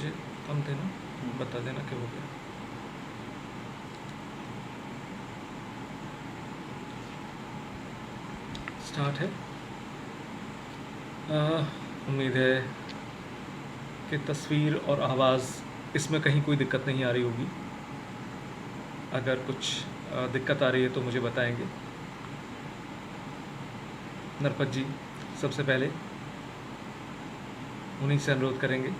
मुझे कम देना, बता देना कि हो गया। स्टार्ट है। उम्मीद है कि तस्वीर और आवाज़ इसमें कहीं कोई दिक्कत नहीं आ रही होगी। अगर कुछ दिक्कत आ रही है तो मुझे बताएंगे। नरपत जी सबसे पहले उन्हीं से अनुरोध करेंगे।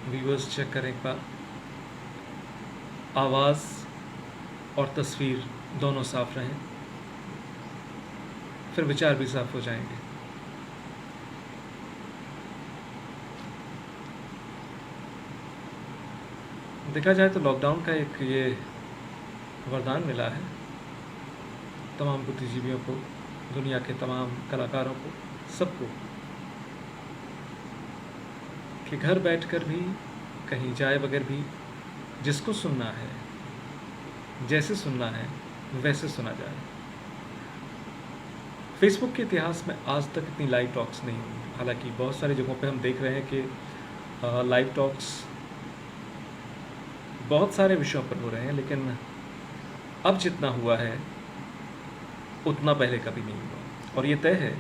व्यूअर्स चेक करें एक बार, आवाज़ और तस्वीर दोनों साफ रहें, फिर विचार भी साफ हो जाएंगे। देखा जाए तो लॉकडाउन का एक ये वरदान मिला है तमाम बुद्धिजीवियों को, दुनिया के तमाम कलाकारों को, सबको, कि घर बैठकर भी, कहीं जाए बगैर भी, जिसको सुनना है, जैसे सुनना है वैसे सुना जाए। फेसबुक के इतिहास में आज तक इतनी लाइव टॉक्स नहीं हुई। हालांकि बहुत सारी जगहों पे हम देख रहे हैं कि लाइव टॉक्स बहुत सारे विषयों पर हो रहे हैं, लेकिन अब जितना हुआ है उतना पहले कभी नहीं हुआ। और ये तय है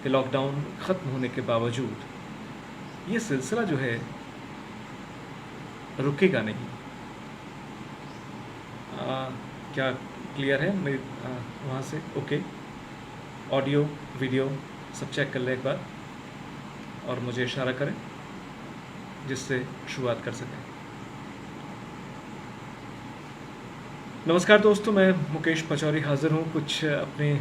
कि लॉकडाउन ख़त्म होने के बावजूद ये सिलसिला जो है रुकेगा नहीं। क्या क्लियर है मेरी वहाँ से? ओके, ऑडियो वीडियो सब चेक कर लें एक बार और मुझे इशारा करें जिससे शुरुआत कर सकें। नमस्कार दोस्तों, मैं मुकेश पचौरी हाज़िर हूँ कुछ अपने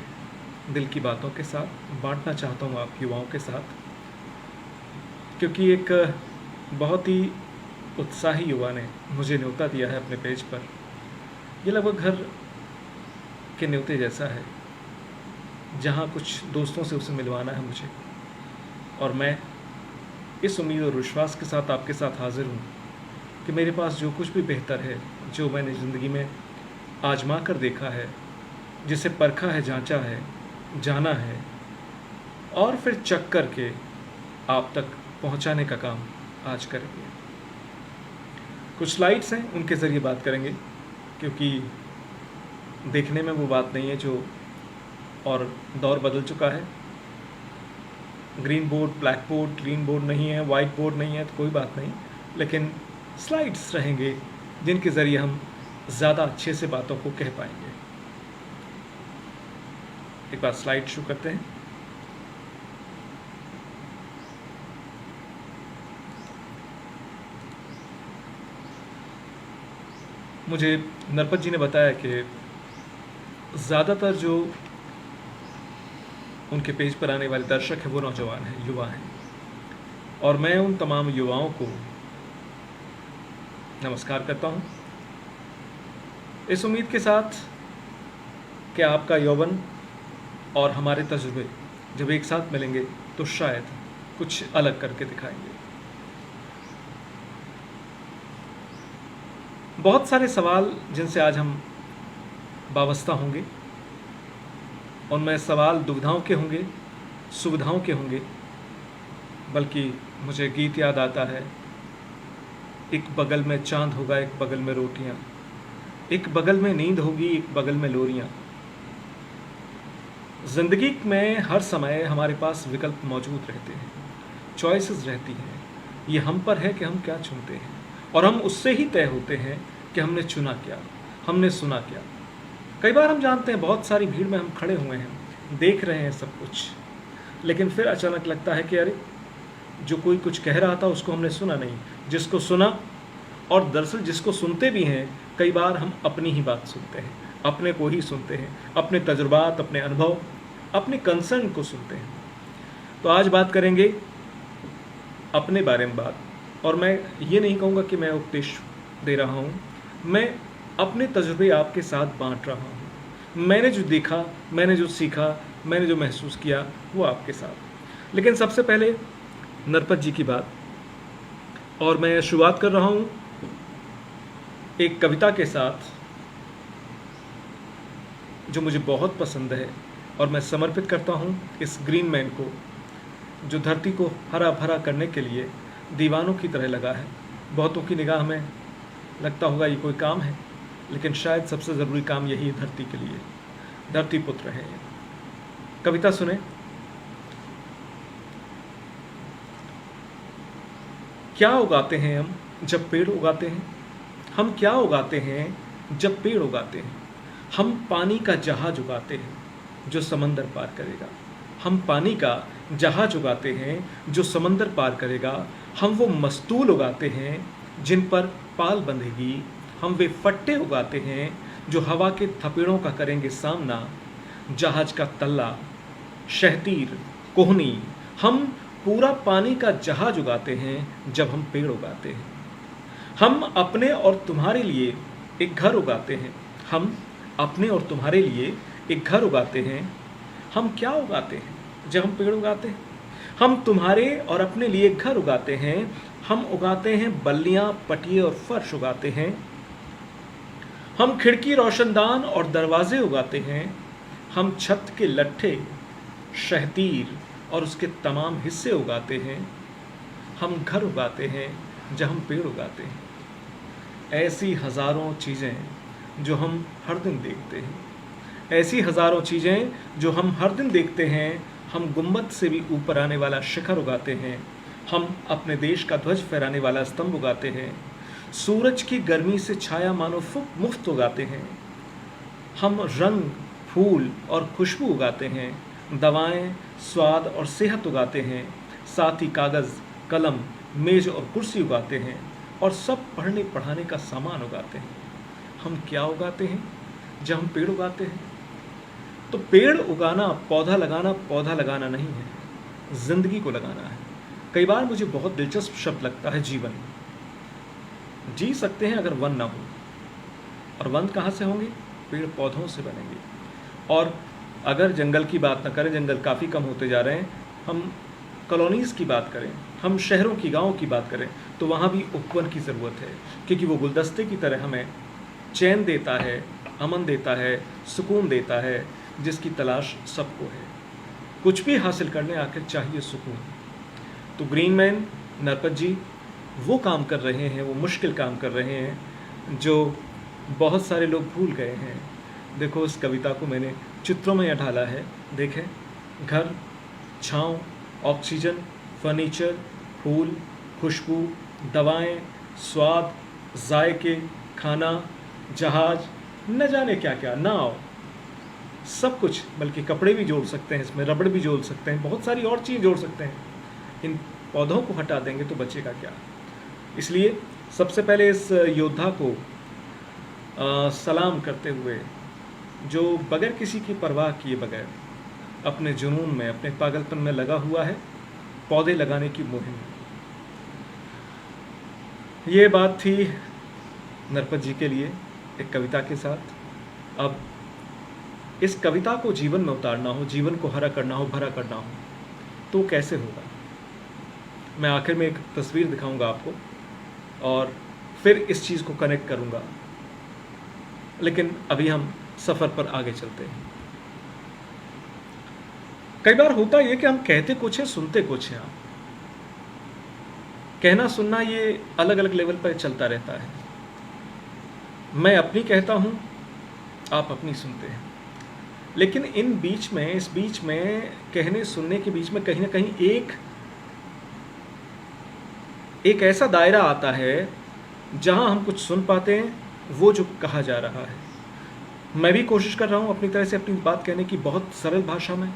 दिल की बातों के साथ बांटना चाहता हूँ आप युवाओं के साथ, क्योंकि एक बहुत ही उत्साही युवा ने मुझे न्योता दिया है अपने पेज पर। ये लगभग घर के न्योते जैसा है, जहाँ कुछ दोस्तों से उसे मिलवाना है मुझे, और मैं इस उम्मीद और विश्वास के साथ आपके साथ हाज़िर हूँ कि मेरे पास जो कुछ भी बेहतर है, जो मैंने ज़िंदगी में आजमा कर देखा है, जिसे परखा है, जांचा है, जाना है, और फिर चक कर के आप तक पहुंचाने का काम आज करेंगे। कुछ स्लाइड्स हैं, उनके ज़रिए बात करेंगे, क्योंकि देखने में वो बात नहीं है जो, और दौर बदल चुका है। Green board, black board, green board नहीं है, वाइट बोर्ड नहीं है तो कोई बात नहीं, लेकिन स्लाइड्स रहेंगे जिनके ज़रिए हम ज़्यादा अच्छे से बातों को कह पाएंगे। एक बार स्लाइड शुरू करते हैं। मुझे नरपत जी ने बताया कि ज़्यादातर जो उनके पेज पर आने वाले दर्शक हैं वो नौजवान हैं, युवा हैं, और मैं उन तमाम युवाओं को नमस्कार करता हूं, इस उम्मीद के साथ कि आपका यौवन और हमारे तजुर्बे जब एक साथ मिलेंगे तो शायद कुछ अलग करके दिखाएंगे। बहुत सारे सवाल जिनसे आज हम वाबस्ता होंगे, उनमें सवाल दुविधाओं के होंगे, सुविधाओं के होंगे, बल्कि मुझे गीत याद आता है, एक बगल में चांद होगा, एक बगल में रोटियां, एक बगल में नींद होगी, एक बगल में लोरियां। ज़िंदगी में हर समय हमारे पास विकल्प मौजूद रहते हैं, चॉइसेस रहती हैं। ये हम पर है कि हम क्या चुनते हैं, और हम उससे ही तय होते हैं कि हमने चुना क्या, हमने सुना क्या। कई बार हम जानते हैं बहुत सारी भीड़ में हम खड़े हुए हैं, देख रहे हैं सब कुछ, लेकिन फिर अचानक लगता है कि अरे जो कोई कुछ कह रहा था उसको हमने सुना नहीं। जिसको सुना, और दरअसल जिसको सुनते भी हैं, कई बार हम अपनी ही बात सुनते हैं, अपने को ही सुनते हैं, अपने तजुर्बात, अपने अनुभव, अपने कंसर्न को सुनते हैं। तो आज बात करेंगे अपने बारे में बात, और मैं ये नहीं कहूँगा कि मैं उपदेश दे रहा हूँ, मैं अपने तजुर्बे आपके साथ बांट रहा हूँ। मैंने जो देखा, मैंने जो सीखा, मैंने जो महसूस किया, वो आपके साथ। लेकिन सबसे पहले नरपत जी की बात, और मैं शुरुआत कर रहा हूँ एक कविता के साथ जो मुझे बहुत पसंद है, और मैं समर्पित करता हूँ इस ग्रीन मैन को, जो धरती को हरा भरा करने के लिए दीवानों की तरह लगा है। बहुतों की निगाह में लगता होगा ये कोई काम है, लेकिन शायद सबसे ज़रूरी काम यही है धरती के लिए। धरती पुत्र है ये। कविता सुने। क्या उगाते हैं हम जब पेड़ उगाते हैं? हम क्या उगाते हैं जब पेड़ उगाते हैं? हम पानी का जहाज उगाते हैं जो समंदर पार करेगा। हम पानी का जहाज उगाते हैं जो समंदर पार करेगा। हम वो मस्तूल उगाते हैं जिन पर पाल बंधेगी। हम वे फट्टे उगाते हैं जो हवा के थपेड़ों का करेंगे सामना। जहाज का तल्ला, शहतीर, कोहनी, हम पूरा पानी का जहाज उगाते हैं जब हम पेड़ उगाते हैं। हम अपने और तुम्हारे लिए एक घर उगाते हैं। हम अपने और तुम्हारे लिए एक घर उगाते हैं। हम क्या उगाते हैं जब हम पेड़ उगाते हैं? हम तुम्हारे और अपने लिए एक घर उगाते हैं। हम उगाते हैं बल्लियां, पटिए और फर्श उगाते हैं। हम खिड़की, रोशनदान और दरवाजे उगाते हैं। हम छत के लट्ठे, शहतीर और उसके तमाम हिस्से उगाते हैं। हम घर उगाते हैं जब हम पेड़ उगाते हैं। ऐसी हज़ारों चीज़ें जो हम हर दिन देखते हैं, ऐसी हज़ारों चीज़ें जो हम हर दिन देखते हैं। हम गुम्बद से भी ऊपर आने वाला शिखर उगाते हैं। हम अपने देश का ध्वज फहराने वाला स्तंभ उगाते हैं। सूरज की गर्मी से छाया मानो मुफ्त उगाते हैं। हम रंग, फूल और खुशबू उगाते हैं। दवाएं, स्वाद और सेहत उगाते हैं। साथ ही कागज़, कलम, मेज और कुर्सी उगाते हैं और सब पढ़ने पढ़ाने का सामान उगाते हैं। हम क्या उगाते हैं जब हम पेड़ उगाते हैं? तो पेड़ उगाना, पौधा लगाना नहीं है, जिंदगी को लगाना है। कई बार मुझे बहुत दिलचस्प शब्द लगता है जीवन। जी सकते हैं अगर वन ना हो, और वन कहाँ से होंगे? पेड़ पौधों से बनेंगे। और अगर जंगल की बात ना करें, जंगल काफ़ी कम होते जा रहे हैं, हम कॉलोनीज़ की बात करें, हम शहरों की, गाँव की बात करें, तो वहाँ भी उपवन की ज़रूरत है, क्योंकि वो गुलदस्ते की तरह हमें चैन देता है, अमन देता है, सुकून देता है, जिसकी तलाश सबको है। कुछ भी हासिल करने आखिर चाहिए सुकून। तो ग्रीन मैन नरपत जी वो काम कर रहे हैं, वो मुश्किल काम कर रहे हैं जो बहुत सारे लोग भूल गए हैं। देखो, उस कविता को मैंने चित्रों में ढाला है। देखें, घर, छाँव, ऑक्सीजन, फर्नीचर, फूल, खुशबू, दवाएं, स्वाद, जायके, खाना, जहाज, न जाने क्या क्या, नाव, सब कुछ, बल्कि कपड़े भी जोड़ सकते हैं इसमें, रबड़ भी जोड़ सकते हैं, बहुत सारी और चीज़ जोड़ सकते हैं। इन पौधों को हटा देंगे तो बचेगा क्या? इसलिए सबसे पहले इस योद्धा को सलाम करते हुए, जो बगैर किसी की परवाह किए बगैर अपने जुनून में, अपने पागलपन में लगा हुआ है पौधे लगाने की मुहिम। ये बात थी नरपत जी के लिए एक कविता के साथ। अब इस कविता को जीवन में उतारना हो, जीवन को हरा करना हो, भरा करना हो, तो कैसे होगा? मैं आखिर में एक तस्वीर दिखाऊंगा आपको और फिर इस चीज़ को कनेक्ट करूंगा। लेकिन अभी हम सफ़र पर आगे चलते हैं। कई बार होता ये कि हम कहते कुछ हैं, सुनते कुछ हैं। कहना सुनना ये अलग अलग लेवल पर चलता रहता है। मैं अपनी कहता हूँ, आप अपनी सुनते हैं, लेकिन इस बीच में कहने सुनने के बीच में कहीं ना कहीं एक ऐसा दायरा आता है जहां हम कुछ सुन पाते हैं, वो जो कहा जा रहा है। मैं भी कोशिश कर रहा हूं अपनी तरह से अपनी बात कहने की बहुत सरल भाषा में।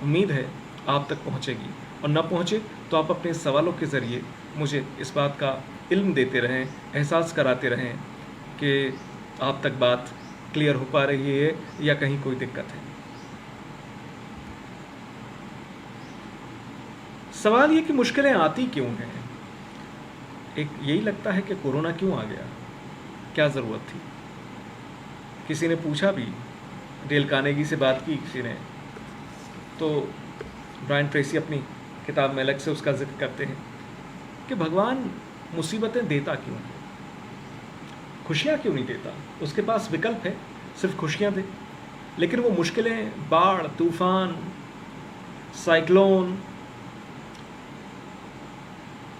उम्मीद है आप तक पहुंचेगी, और ना पहुंचे तो आप अपने सवालों के ज़रिए मुझे इस बात का इल्म देते रहें, एहसास कराते रहें कि आप तक बात क्लियर हो पा रही है या कहीं कोई दिक्कत है। सवाल ये कि मुश्किलें आती क्यों हैं? एक यही लगता है कि कोरोना क्यों आ गया, क्या ज़रूरत थी? किसी ने पूछा भी, डेल कार्नेगी से बात की किसी ने, तो ब्रायन ट्रेसी अपनी किताब में अलग से उसका जिक्र करते हैं कि भगवान मुसीबतें देता क्यों है, खुशियाँ क्यों नहीं देता? उसके पास विकल्प है, सिर्फ खुशियाँ दे। लेकिन वो मुश्किलें, बाढ़, तूफान, साइक्लोन,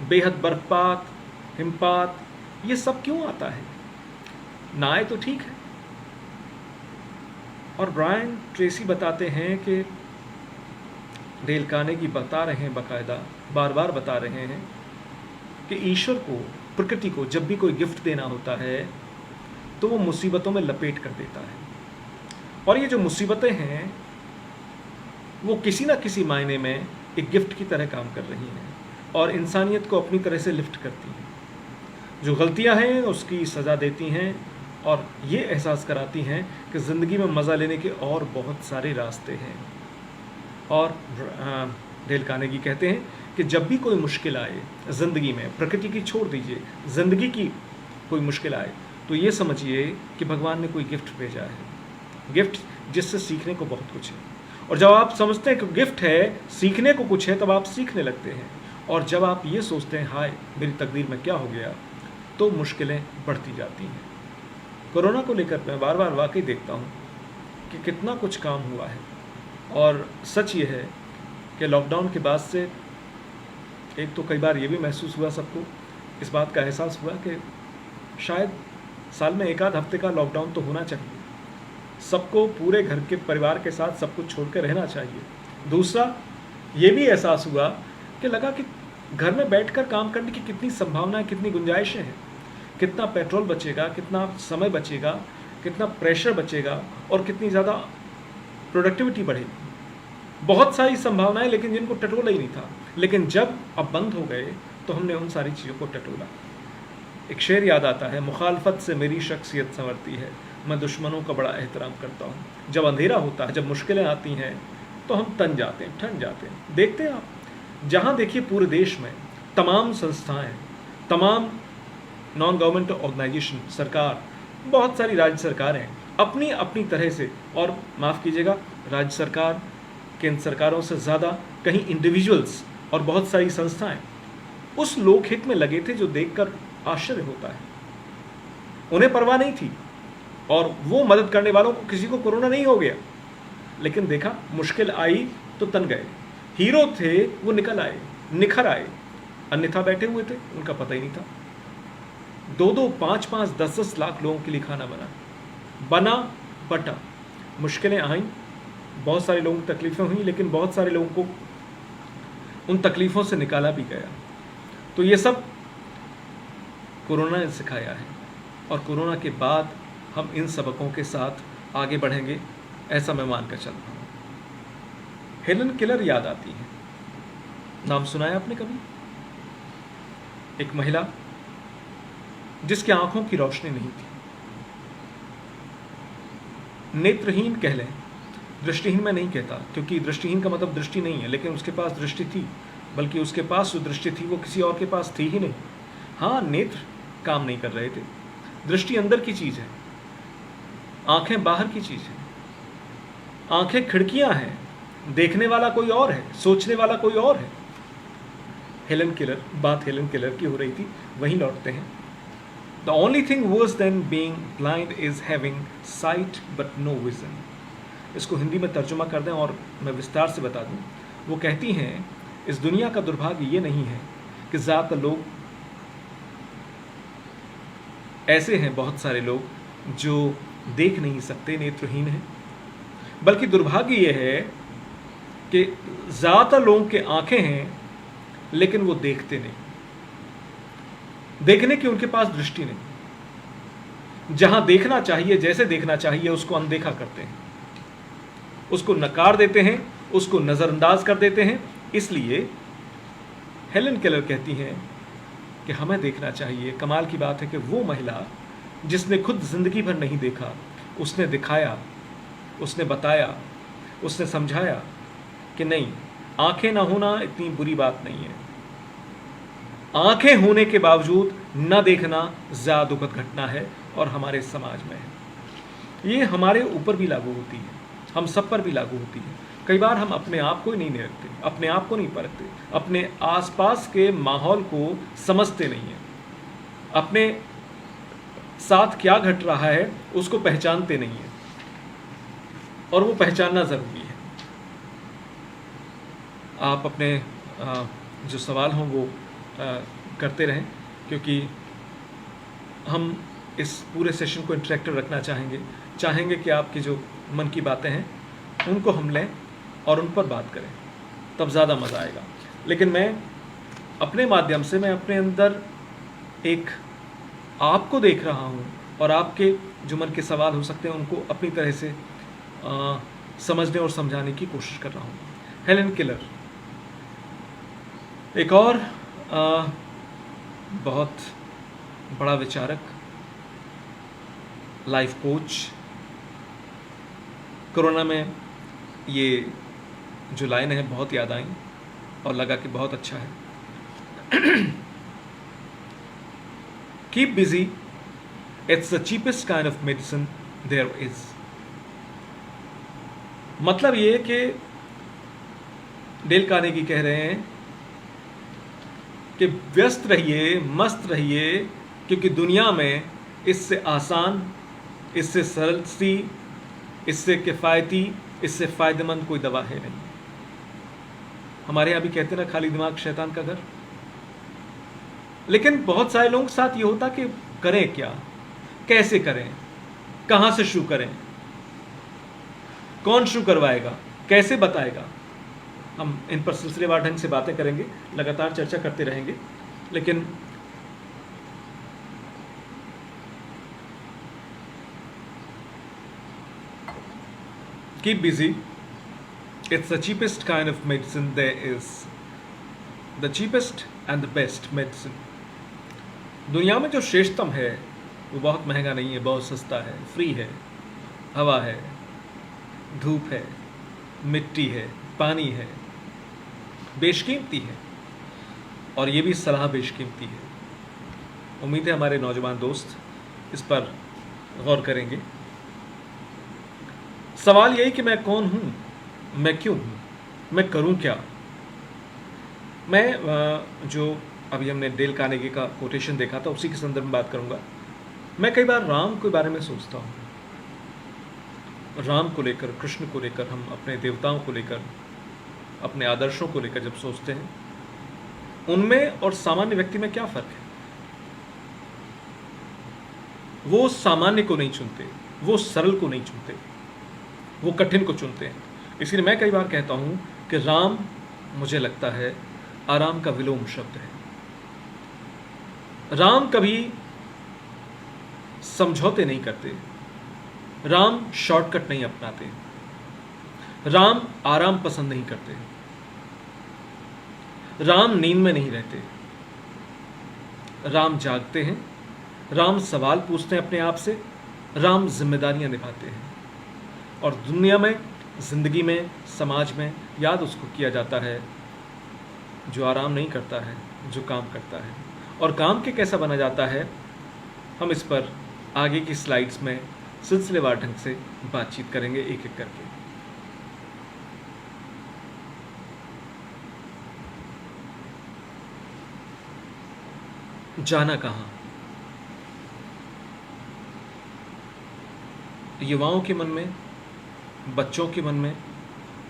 बेहद बर्फपात, हिमपात, ये सब क्यों आता है? ना आए तो ठीक है। और ब्रायन ट्रेसी बताते हैं कि डेल कार्नेगी बता रहे हैं, बाकायदा बार बार बता रहे हैं कि ईश्वर को, प्रकृति को जब भी कोई गिफ्ट देना होता है तो वो मुसीबतों में लपेट कर देता है। और ये जो मुसीबतें हैं वो किसी ना किसी मायने में एक गिफ्ट की तरह काम कर रही हैं और इंसानियत को अपनी तरह से लिफ्ट करती हैं। जो गलतियां हैं उसकी सज़ा देती हैं और ये एहसास कराती हैं कि ज़िंदगी में मज़ा लेने के और बहुत सारे रास्ते हैं। और डेल कार्नेगी कहते हैं कि जब भी कोई मुश्किल आए ज़िंदगी में, प्रकृति की छोड़ दीजिए, ज़िंदगी की कोई मुश्किल आए तो ये समझिए कि भगवान ने कोई गिफ्ट भेजा है, गिफ्ट जिससे सीखने को बहुत कुछ है। और जब आप समझते हैं कि गिफ्ट है, सीखने को कुछ है, तब आप सीखने लगते हैं। और जब आप ये सोचते हैं हाय मेरी तकदीर में क्या हो गया, तो मुश्किलें बढ़ती जाती हैं। कोरोना को लेकर मैं बार बार वाकई देखता हूँ कि कितना कुछ काम हुआ है। और सच ये है कि लॉकडाउन के बाद से एक तो कई बार ये भी महसूस हुआ, सबको इस बात का एहसास हुआ कि शायद साल में एक आध हफ्ते का लॉकडाउन तो होना चाहिए, सबको पूरे घर के परिवार के साथ सब कुछ छोड़ कर रहना चाहिए। दूसरा ये भी एहसास हुआ कि लगा कि घर में बैठकर काम करने की कितनी संभावनाएं, कितनी गुंजाइशें हैं, कितना पेट्रोल बचेगा, कितना समय बचेगा, कितना प्रेशर बचेगा और कितनी ज़्यादा प्रोडक्टिविटी बढ़ेगी। बहुत सारी संभावनाएं, लेकिन जिनको टटोला ही नहीं था। लेकिन जब अब बंद हो गए तो हमने उन सारी चीज़ों को टटोला। एक शेर याद आता है, मुखालफत से मेरी शख्सियत संवरती है, मैं दुश्मनों का बड़ा एहतराम करता हूँ। जब अंधेरा होता है, जब मुश्किलें आती हैं तो हम तन जाते हैं, ठन जाते हैं। देखते हैं आप, जहाँ देखिए पूरे देश में तमाम संस्थाएं, तमाम नॉन गवर्नमेंट ऑर्गेनाइजेशन, सरकार, बहुत सारी राज्य सरकारें अपनी अपनी तरह से, और माफ़ कीजिएगा राज्य सरकार, केंद्र सरकारों से ज़्यादा कहीं इंडिविजुअल्स और बहुत सारी संस्थाएं उस लोकहित में लगे थे जो देखकर आश्चर्य होता है। उन्हें परवाह नहीं थी और वो मदद करने वालों को किसी को कोरोना नहीं हो गया, लेकिन देखा मुश्किल आई तो तन गए। हीरो थे वो निकल आए, निखर आए, अन्यथा बैठे हुए थे, उनका पता ही नहीं था। 2-2, 5-5, 10-10 लाख लोगों के लिए खाना बना बटा। मुश्किलें आईं, बहुत सारे लोगों को तकलीफ़ें हुई, लेकिन बहुत सारे लोगों को उन तकलीफ़ों से निकाला भी गया। तो ये सब कोरोना ने सिखाया है और कोरोना के बाद हम इन सबकों के साथ आगे बढ़ेंगे, ऐसा मैं मानकर चल रहा हूँ। हेलन केलर याद आती है, नाम सुना है आपने कभी? एक महिला जिसकी आंखों की रोशनी नहीं थी, नेत्रहीन कह लें, दृष्टिहीन मैं नहीं कहता, क्योंकि दृष्टिहीन का मतलब दृष्टि नहीं है, लेकिन उसके पास दृष्टि थी, बल्कि उसके पास जो दृष्टि थी वो किसी और के पास थी ही नहीं। हाँ, नेत्र काम नहीं कर रहे थे, दृष्टि अंदर की चीज़ है, आंखें बाहर की चीज़ है। आंखें खिड़कियां हैं, देखने वाला कोई और है, सोचने वाला कोई और है। हेलन केलर, बात हेलन केलर की हो रही थी, वहीं लौटते हैं। The only thing worse than being blind is having sight but no vision. इसको हिंदी में तर्जुमा कर दें और मैं विस्तार से बता दूं। वो कहती हैं, इस दुनिया का दुर्भाग्य ये नहीं है कि ज़्यादातर लोग ऐसे हैं, बहुत सारे लोग जो देख नहीं सकते, नेत्रहीन हैं, बल्कि दुर्भाग्य ये है कि ज़्यादातर लोगों के आंखें हैं लेकिन वो देखते नहीं, देखने की उनके पास दृष्टि नहीं। जहां देखना चाहिए, जैसे देखना चाहिए, उसको अनदेखा करते हैं, उसको नकार देते हैं, उसको नज़रअंदाज कर देते हैं। इसलिए हेलन केलर कहती हैं कि हमें देखना चाहिए। कमाल की बात है कि वो महिला जिसने खुद ज़िंदगी भर नहीं देखा, उसने दिखाया, उसने बताया, उसने समझाया कि नहीं, आंखें ना होना इतनी बुरी बात नहीं है, आंखें होने के बावजूद न देखना ज़्यादा दुखद घटना है और हमारे समाज में है। ये हमारे ऊपर भी लागू होती है, हम सब पर भी लागू होती है। कई बार हम अपने आप को ही नहीं देखते, अपने आप को नहीं परखते, अपने आसपास के माहौल को समझते नहीं हैं, अपने साथ क्या घट रहा है उसको पहचानते नहीं हैं। और वो पहचानना ज़रूरी है। आप अपने जो सवाल हों वो करते रहें, क्योंकि हम इस पूरे सेशन को इंटरेक्टिव रखना चाहेंगे कि आपकी जो मन की बातें हैं उनको हम लें और उन पर बात करें, तब ज़्यादा मज़ा आएगा। लेकिन मैं अपने माध्यम से मैं अपने अंदर एक आपको देख रहा हूँ और आपके जो मन के सवाल हो सकते हैं उनको अपनी तरह से समझने और समझाने की कोशिश कर रहा हूँ। हेलेन केलर एक और बहुत बड़ा विचारक, लाइफ कोच। कोरोना में ये जो लाइन है बहुत याद आई और लगा कि बहुत अच्छा है। Keep busy, it's the cheapest kind of medicine there is. मतलब ये कि डेल कार्नेगी कह रहे हैं कि व्यस्त रहिए, मस्त रहिए, क्योंकि दुनिया में इससे आसान, इससे सरल सी, इससे किफ़ायती, इससे फ़ायदेमंद कोई दवा है नहीं। हमारे यहाँ भी कहते हैं ना, खाली दिमाग शैतान का घर। लेकिन बहुत सारे लोगों के साथ ये होता कि करें क्या, कैसे करें, कहाँ से शुरू करें, कौन शुरू करवाएगा, कैसे बताएगा। हम इन पर सिलसिलेवार ढंग से बातें करेंगे, लगातार चर्चा करते रहेंगे। लेकिन keep busy, it's the cheapest kind of medicine there is, the cheapest and the best medicine। दुनिया में जो श्रेष्ठतम है वो बहुत महंगा नहीं है, बहुत सस्ता है, फ्री है। हवा है, धूप है, मिट्टी है, पानी है, बेशकीमती है, और ये भी सलाह बेशकीमती है। उम्मीद है हमारे नौजवान दोस्त इस पर गौर करेंगे। सवाल यही कि मैं कौन हूँ, मैं क्यों हूँ, मैं करूँ क्या। मैं जो अभी हमने डेल कार्नेगी का कोटेशन देखा था उसी के संदर्भ में बात करूँगा। मैं कई बार राम के बारे में सोचता हूँ, राम को लेकर, कृष्ण को लेकर, हम अपने देवताओं को लेकर, अपने आदर्शों को लेकर जब सोचते हैं, उनमें और सामान्य व्यक्ति में क्या फ़र्क है। वो सामान्य को नहीं चुनते, वो सरल को नहीं चुनते, वो कठिन को चुनते हैं। इसलिए मैं कई बार कहता हूँ कि राम मुझे लगता है आराम का विलोम शब्द है। राम कभी समझौते नहीं करते, राम शॉर्टकट नहीं अपनाते, राम आराम पसंद नहीं करते, राम नींद में नहीं रहते, राम जागते हैं, राम सवाल पूछते हैं अपने आप से, राम जिम्मेदारियां निभाते हैं। और दुनिया में, जिंदगी में, समाज में याद उसको किया जाता है जो आराम नहीं करता है, जो काम करता है। और काम के कैसा बना जाता है, हम इस पर आगे की स्लाइड्स में सिलसिलेवार ढंग से बातचीत करेंगे, एक एक करके। जाना कहाँ। युवाओं के मन में, बच्चों के मन में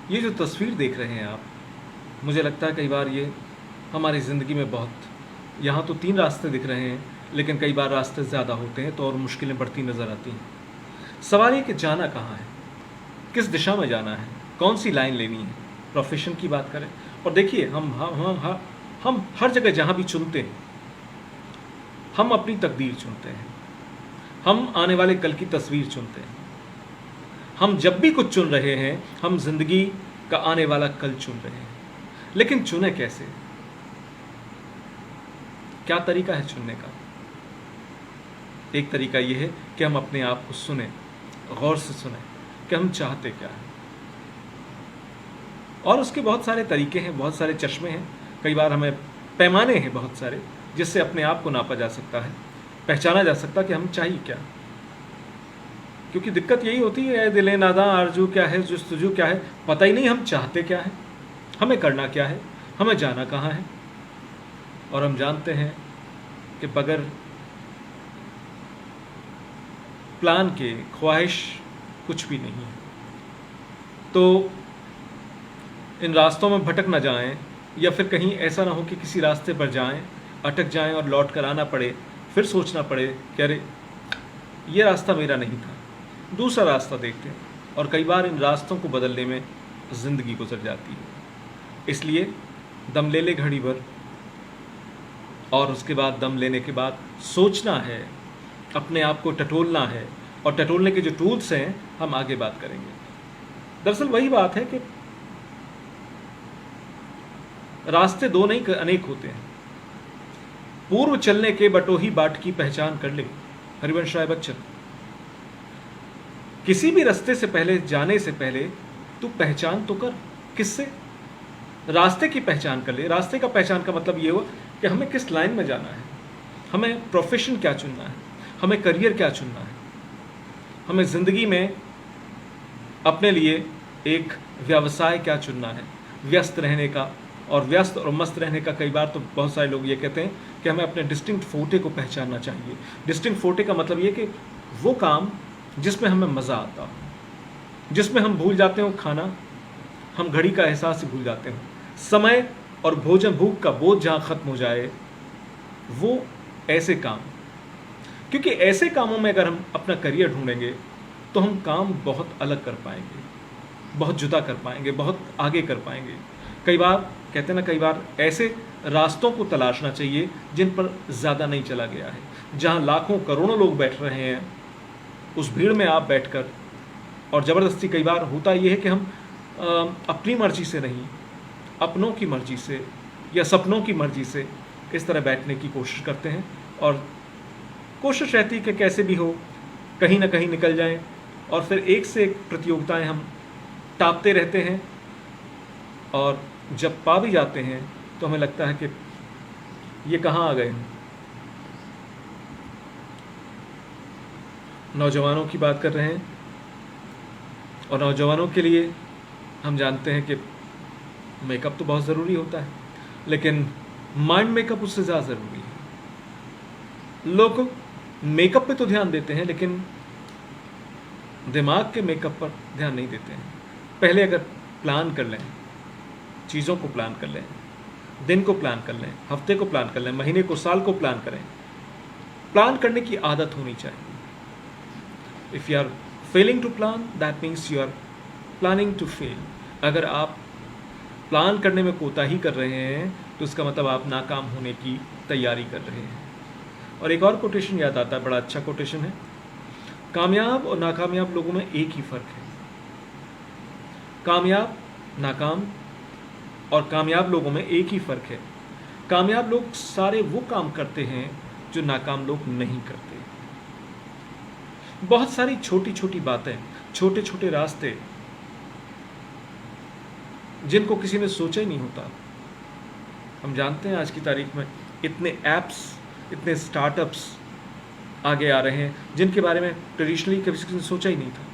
ये जो तस्वीर देख रहे हैं आप, मुझे लगता है कई बार ये हमारी ज़िंदगी में बहुत, यहाँ तो 3 रास्ते दिख रहे हैं, लेकिन कई बार रास्ते ज़्यादा होते हैं तो और मुश्किलें बढ़ती नज़र आती हैं। सवाल ये कि जाना कहाँ है, किस दिशा में जाना है, कौन सी लाइन लेनी है। प्रोफेशन की बात करें, और देखिए हम हर जगह जहाँ भी चुनते हैं, हम अपनी तकदीर चुनते हैं, हम आने वाले कल की तस्वीर चुनते हैं। हम जब भी कुछ चुन रहे हैं, हम जिंदगी का आने वाला कल चुन रहे हैं। लेकिन चुने कैसे, क्या तरीका है चुनने का। एक तरीका यह है कि हम अपने आप को सुने, गौर से सुने कि हम चाहते क्या हैं। और उसके बहुत सारे तरीके हैं, बहुत सारे चश्मे हैं, कई बार हमें पैमाने हैं बहुत सारे, जिससे अपने आप को नापा जा सकता है, पहचाना जा सकता है कि हम चाहिए क्या। क्योंकि दिक्कत यही होती है, दिले नादा, आरजू क्या है, जुस्तजू क्या है, पता ही नहीं हम चाहते क्या है, हमें करना क्या है, हमें जाना कहाँ है। और हम जानते हैं कि बगैर प्लान के ख्वाहिश कुछ भी नहीं है। तो इन रास्तों में भटक ना जाएं, या फिर कहीं ऐसा ना हो कि किसी रास्ते पर जाएं, अटक जाएं और लौट कर आना पड़े, फिर सोचना पड़े कि अरे ये रास्ता मेरा नहीं था, दूसरा रास्ता देखते हैं। और कई बार इन रास्तों को बदलने में ज़िंदगी गुजर जाती है। इसलिए दम ले ले घड़ी भर, और उसके बाद दम लेने के बाद सोचना है, अपने आप को टटोलना है, और टटोलने के जो टूल्स हैं हम आगे बात करेंगे। दरअसल वही बात है कि रास्ते दो नहीं अनेक होते हैं। पूर्व चलने के बटोही बाट की पहचान कर ले, हरिवंश राय बच्चन। किसी भी रास्ते से पहले जाने से पहले तू पहचान तो कर। किससे? रास्ते की पहचान कर ले। रास्ते का पहचान का मतलब ये हो कि हमें किस लाइन में जाना है, हमें प्रोफेशन क्या चुनना है, हमें करियर क्या चुनना है, हमें ज़िंदगी में अपने लिए एक व्यवसाय क्या चुनना है, व्यस्त रहने का। और व्यस्त और मस्त रहने का कई बार तो बहुत सारे लोग ये कहते हैं कि हमें अपने डिस्टिंक्ट फोटे को पहचानना चाहिए। डिस्टिंक्ट फोटे का मतलब ये कि वो काम जिसमें हमें मज़ा आता हो, जिसमें हम भूल जाते हो खाना, हम घड़ी का एहसास ही भूल जाते हो, समय और भोजन भूख का बोझ जहाँ ख़त्म हो जाए, वो ऐसे काम। क्योंकि ऐसे कामों में अगर हम अपना करियर ढूंढेंगे तो हम काम बहुत अलग कर पाएंगे, बहुत जुदा कर पाएंगे, बहुत आगे कर पाएंगे। कई बार कहते हैं ना, कई बार ऐसे रास्तों को तलाशना चाहिए जिन पर ज़्यादा नहीं चला गया है, जहाँ लाखों करोड़ों लोग बैठ रहे हैं, उस भीड़ में आप बैठकर। और ज़बरदस्ती कई बार होता ये है कि हम अपनी मर्जी से नहीं, अपनों की मर्जी से या सपनों की मर्जी से इस तरह बैठने की कोशिश करते हैं, और कोशिश रहती है कि कैसे भी हो कहीं ना कहीं निकल जाएं, और फिर एक से एक प्रतियोगिताएं हम टापते रहते हैं, और जब पा भी जाते हैं तो हमें लगता है कि ये कहाँ आ गए। नौजवानों की बात कर रहे हैं, और नौजवानों के लिए हम जानते हैं कि मेकअप तो बहुत ज़रूरी होता है, लेकिन माइंड मेकअप उससे ज़्यादा ज़रूरी है। लोग मेकअप पे तो ध्यान देते हैं, लेकिन दिमाग के मेकअप पर ध्यान नहीं देते हैं। पहले अगर प्लान कर लें, चीज़ों को प्लान कर लें, दिन को प्लान कर लें, हफ्ते को प्लान कर लें, महीने को, साल को प्लान करें। प्लान करने की आदत होनी चाहिए। If you are failing to plan, that means you are planning to fail. अगर आप प्लान करने में कोताही कर रहे हैं तो इसका मतलब आप नाकाम होने की तैयारी कर रहे हैं। और एक और कोटेशन याद आता है, बड़ा अच्छा कोटेशन है। कामयाब और नाकामयाब लोगों में एक ही फ़र्क है। कामयाब, नाकाम और कामयाब लोगों में एक ही फ़र्क है। कामयाब लोग सारे वो काम करते हैं जो नाकाम लोग नहीं करते। बहुत सारी छोटी छोटी बातें, छोटे छोटे रास्ते जिनको किसी ने सोचा ही नहीं होता। हम जानते हैं आज की तारीख में इतने ऐप्स, इतने स्टार्टअप्स आगे आ रहे हैं जिनके बारे में ट्रेडिशनली कभी किसी ने सोचा ही नहीं था,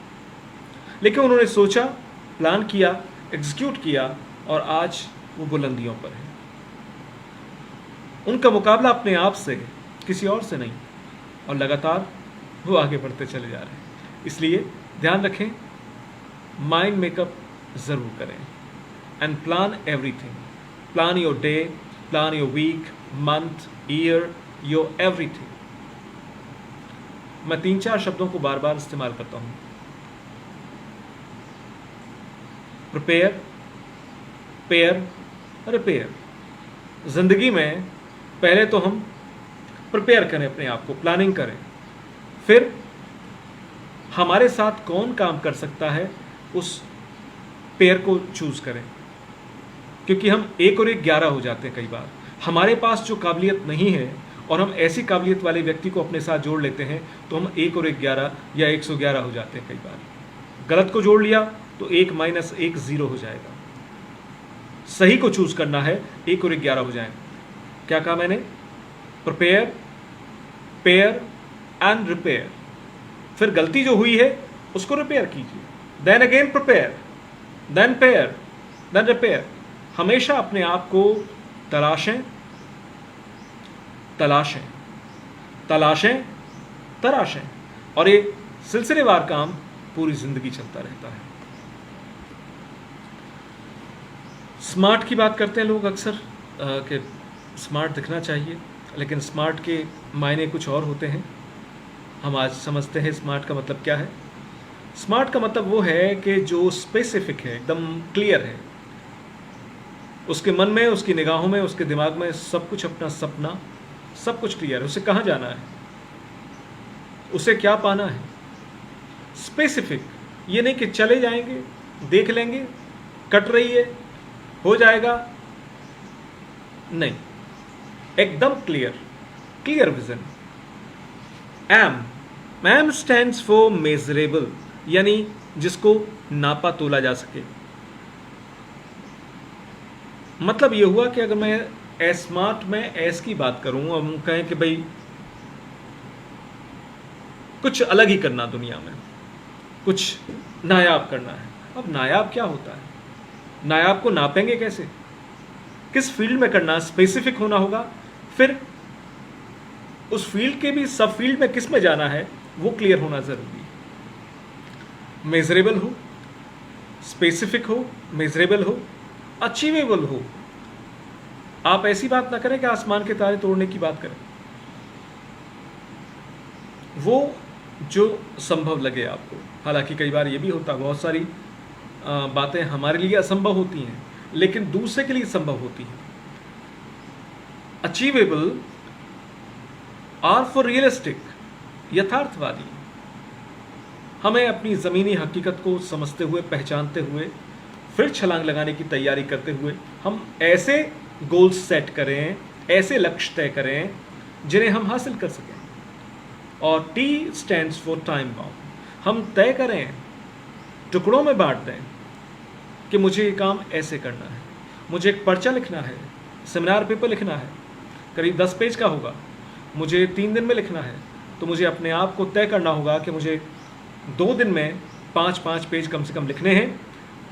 लेकिन उन्होंने सोचा, प्लान किया, एग्जीक्यूट किया, और आज वो बुलंदियों पर है। उनका मुकाबला अपने आप से, किसी और से नहीं, और लगातार वो आगे बढ़ते चले जा रहे हैं। इसलिए ध्यान रखें, माइंड मेकअप ज़रूर करें, and plan everything. Plan your day, plan your week, month, year, your everything. मैं 3-4 शब्दों को बार बार इस्तेमाल करता हूँ। Prepare, pair, repair. ज़िंदगी में पहले तो हम प्रिपेयर करें अपने आप को, प्लानिंग करें, फिर हमारे साथ कौन काम कर सकता है उस पेयर को चूज़ करें। क्योंकि हम 1 और 1 11 हो जाते हैं कई बार। हमारे पास जो काबिलियत नहीं है और हम ऐसी काबिलियत वाले व्यक्ति को अपने साथ जोड़ लेते हैं तो हम 1 और 1 11 या 111 हो जाते हैं कई बार। गलत को जोड़ लिया तो 1 - 1 0 हो जाएगा। सही को चूज़ करना है, 1 और 1 11 हो जाए। क्या कहा मैंने? Prepare, pair and repair. फिर गलती जो हुई है उसको रिपेयर कीजिए, then again prepare, then pair, then repair. हमेशा अपने आप को तलाशें, तलाशें, तलाशें, तराशें, और ये सिलसिलेवार काम पूरी ज़िंदगी चलता रहता है। स्मार्ट की बात करते हैं लोग अक्सर कि स्मार्ट दिखना चाहिए, लेकिन स्मार्ट के मायने कुछ और होते हैं। हम आज समझते हैं स्मार्ट का मतलब क्या है। स्मार्ट का मतलब वो है कि जो स्पेसिफिक है, एकदम क्लियर है, उसके मन में, उसकी निगाहों में, उसके दिमाग में सब कुछ, अपना सपना सब कुछ क्लियर है। उसे कहाँ जाना है, उसे क्या पाना है। स्पेसिफिक ये नहीं कि चले जाएंगे, देख लेंगे, कट रही है, हो जाएगा, नहीं, एकदम clear, clear vision. M stands for measurable, यानी जिसको नापा तोला जा सके। मतलब ये हुआ कि अगर मैं स्मार्ट में एस की बात करूं, हम कहें कि भाई कुछ अलग ही करना दुनिया में, कुछ नायाब करना है। अब नायाब क्या होता है, नायाब को नापेंगे कैसे, किस फील्ड में करना, स्पेसिफिक होना होगा। फिर उस फील्ड के भी सब फील्ड में किस में जाना है वो क्लियर होना जरूरी है। मेजरेबल हो, स्पेसिफिक हो, मेजरेबल हो, अचीवेबल हो। आप ऐसी बात ना करें कि आसमान के तारे तोड़ने की बात करें, वो जो संभव लगे आपको। हालांकि कई बार ये भी होता है, बहुत सारी बातें हमारे लिए असंभव होती हैं लेकिन दूसरे के लिए संभव होती हैं। अचीवेबल आर फॉर रियलिस्टिक, यथार्थवादी। हमें अपनी ज़मीनी हकीकत को समझते हुए, पहचानते हुए, फिर छलांग लगाने की तैयारी करते हुए हम ऐसे गोल्स सेट करें, ऐसे लक्ष्य तय करें जिन्हें हम हासिल कर सकें। और T stands for time bound. हम तय करें, टुकड़ों में बांट दें कि मुझे ये काम ऐसे करना है, मुझे एक पर्चा लिखना है, सेमिनार पेपर लिखना है, करीब 10 पेज का होगा, मुझे 3 दिन में लिखना है। तो मुझे अपने आप को तय करना होगा कि मुझे 2 दिन में 5-5 पेज कम से कम लिखने हैं